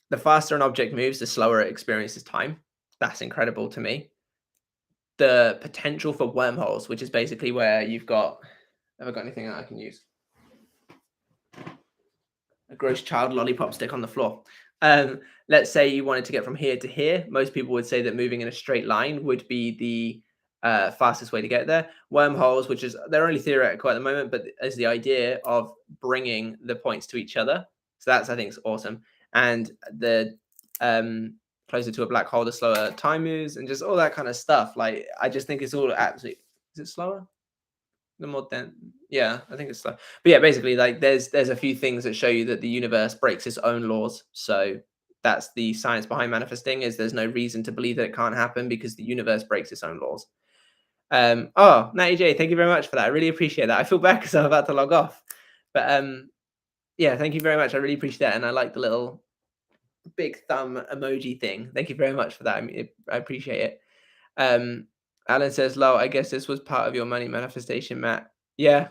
The faster an object moves, the slower it experiences time. That's incredible to me. The potential for wormholes, which is basically where you've got... Have I got anything that I can use? A gross child lollipop stick on the floor. Let's say you wanted to get from here to here. Most people would say that moving in a straight line would be the fastest way to get there. Wormholes, which is, they're only theoretical at the moment, but is the idea of bringing the points to each other. So that's, I think, is awesome. And the closer to a black hole, the slower time moves, and just all that kind of stuff. Like, I just think it's all absolutely... Is it slower? The more then, yeah, I think it's slow. But yeah, basically, like there's a few things that show you that the universe breaks its own laws. So that's the science behind manifesting, is there's no reason to believe that it can't happen because the universe breaks its own laws. Oh, Natty J, thank you very much for that. I really appreciate that. I feel bad because I'm about to log off. But yeah, thank you very much. I really appreciate that. And I like the little big thumb emoji thing. Thank you very much for that. I appreciate it. Alan says, "Lo, I guess this was part of your money manifestation, Matt." Yeah,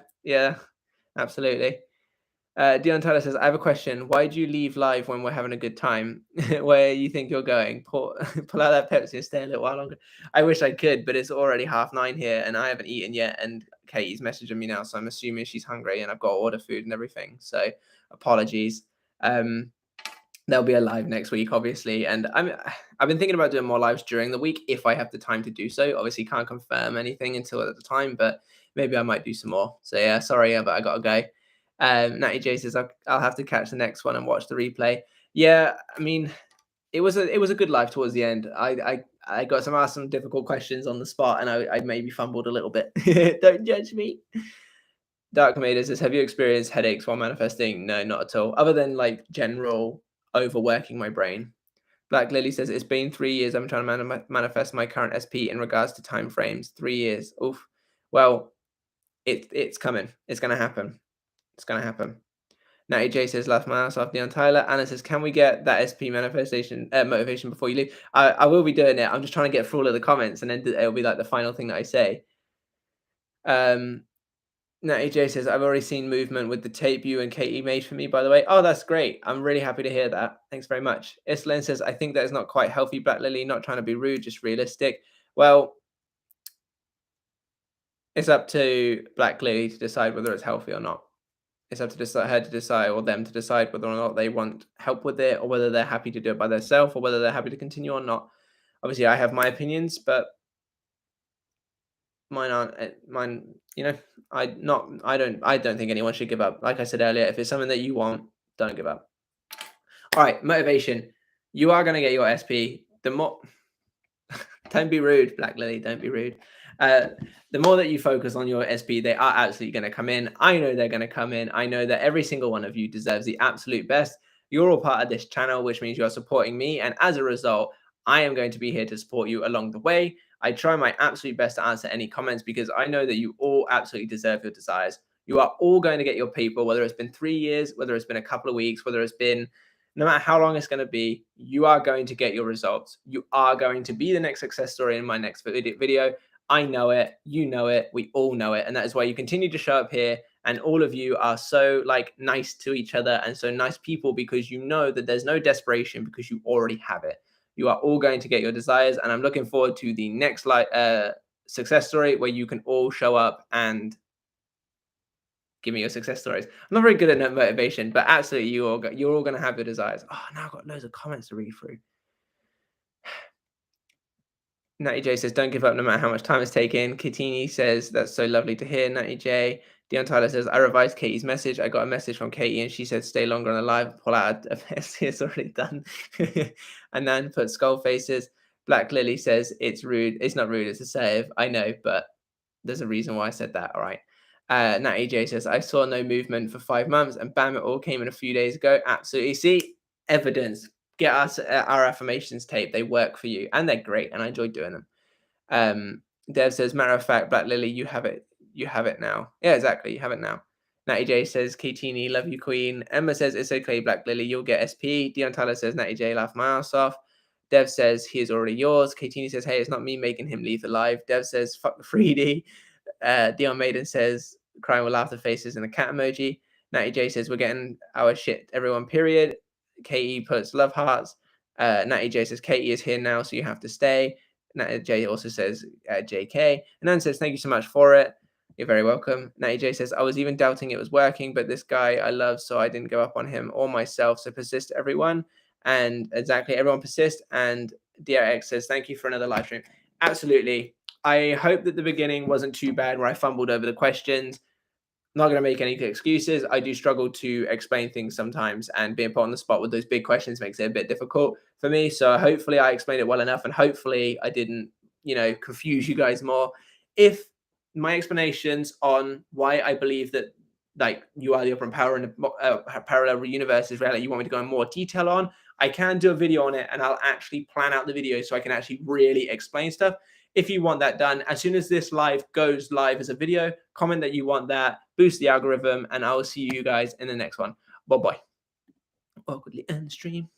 absolutely. Dion Tyler says, "I have a question. Why do you leave live when we're having a good time? Where you think you're going? Pull out that Pepsi and stay a little while longer." I wish I could, but it's already 9:30 here, and I haven't eaten yet. And Katie's messaging me now, so I'm assuming she's hungry, and I've got to order food and everything. So apologies. There'll be a live next week, obviously, and I've been thinking about doing more lives during the week if I have the time to do so. Obviously, can't confirm anything until at the time, but maybe I might do some more. So yeah, sorry, but I gotta go. Natty J says I'll have to catch the next one and watch the replay. Yeah, I mean, it was a good live towards the end. I got asked some difficult questions on the spot, and I maybe fumbled a little bit. Don't judge me. Dark Maiden says, have you experienced headaches while manifesting? No, not at all. Other than like general overworking my brain. Black Lily says, it's been 3 years. I'm trying to manifest my current SP in regards to time frames. 3 years. Oof. Well, it's coming. It's going to happen. It's going to happen. Natty J says, laugh my ass off. Dion Tyler. Anna says, can we get that SP manifestation motivation before you leave? I will be doing it. I'm just trying to get through all of the comments, and then it'll be like the final thing that I say. Natty J says, I've already seen movement with the tape you and Katie made for me, by the way. Oh, that's great. I'm really happy to hear that. Thanks very much. Islin says, I think that is not quite healthy, Black Lily. Not trying to be rude, just realistic. Well, it's up to Black Lily to decide whether it's healthy or not. It's up to her to decide, or them to decide whether or not they want help with it, or whether they're happy to do it by themselves, or whether they're happy to continue or not. Obviously, I have my opinions, but mine aren't mine. You know, I don't think anyone should give up. Like I said earlier, if it's something that you want, don't give up. All right, motivation. You are going to get your SP. The more don't be rude, Black Lily, don't be rude. The more that you focus on your SP, they are absolutely going to come in. I know they're going to come in. I know that every single one of you deserves the absolute best. You're all part of this channel, which means you are supporting me, and as a result, I am going to be here to support you along the way. I try my absolute best to answer any comments because I know that you all absolutely deserve your desires. You are all going to get your people, whether it's been 3 years, whether it's been a couple of weeks, whether it's been no matter how long it's going to be, you are going to get your results. You are going to be the next success story in my next video. I know it. You know it. We all know it. And that is why you continue to show up here. And all of you are so like nice to each other and so nice people, because you know that there's no desperation because you already have it. You are all going to get your desires, and I'm looking forward to the next success story where you can all show up and give me your success stories. I'm not very good at motivation, but absolutely, you're all going to have your desires. Oh, now I've got loads of comments to read through. Natty J says, don't give up no matter how much time it's taken. Kitini says, that's so lovely to hear, Natty J. Dion Tyler says, I revised Katie's message. I got a message from Katie and she said, stay longer on the live. Pull out a mess. It's already done. And then put skull faces. Black Lily says, it's rude. It's not rude. It's assertive. I know, but there's a reason why I said that. All right. Natty J says, I saw no movement for 5 months and bam, it all came in a few days ago. Absolutely. See, evidence. Get us our affirmations tape. They work for you and they're great. And I enjoy doing them. Dev says, matter of fact, Black Lily, you have it. You have it now. Yeah, exactly. You have it now. Natty J says, Kitini, love you, queen. Emma says, it's okay, Black Lily, you'll get SP. Dion Tyler says, Natty J, laugh my ass off. Dev says, he is already yours. Kitini says, hey, it's not me making him leave the live. Dev says, fuck the 3D. Dion Maiden says, crying with laughter faces and a cat emoji. Natty J says, we're getting our shit, everyone, period. Katie puts love hearts. Natty J says, Katie is here now, so you have to stay. Natty J also says, JK. And then says, thank you so much for it. You're very welcome. Natty J says, I was even doubting it was working, but this guy I love, so I didn't go up on him or myself. So persist, everyone. And exactly, everyone persist. And DRX says, thank you for another live stream. Absolutely. I hope that the beginning wasn't too bad where I fumbled over the questions. Not going to make any excuses. I do struggle to explain things sometimes, and being put on the spot with those big questions makes it a bit difficult for me. So hopefully I explained it well enough, and hopefully I didn't, confuse you guys more. If my explanations on why I believe that like you are the operant power in a parallel universe is reality, you want me to go in more detail on, I can do a video on it, and I'll actually plan out the video so I can actually really explain stuff. If you want that done, as soon as this live goes live as a video, comment that you want that, boost the algorithm, and I will see you guys in the next one. Bye-bye. Awkwardly end the stream.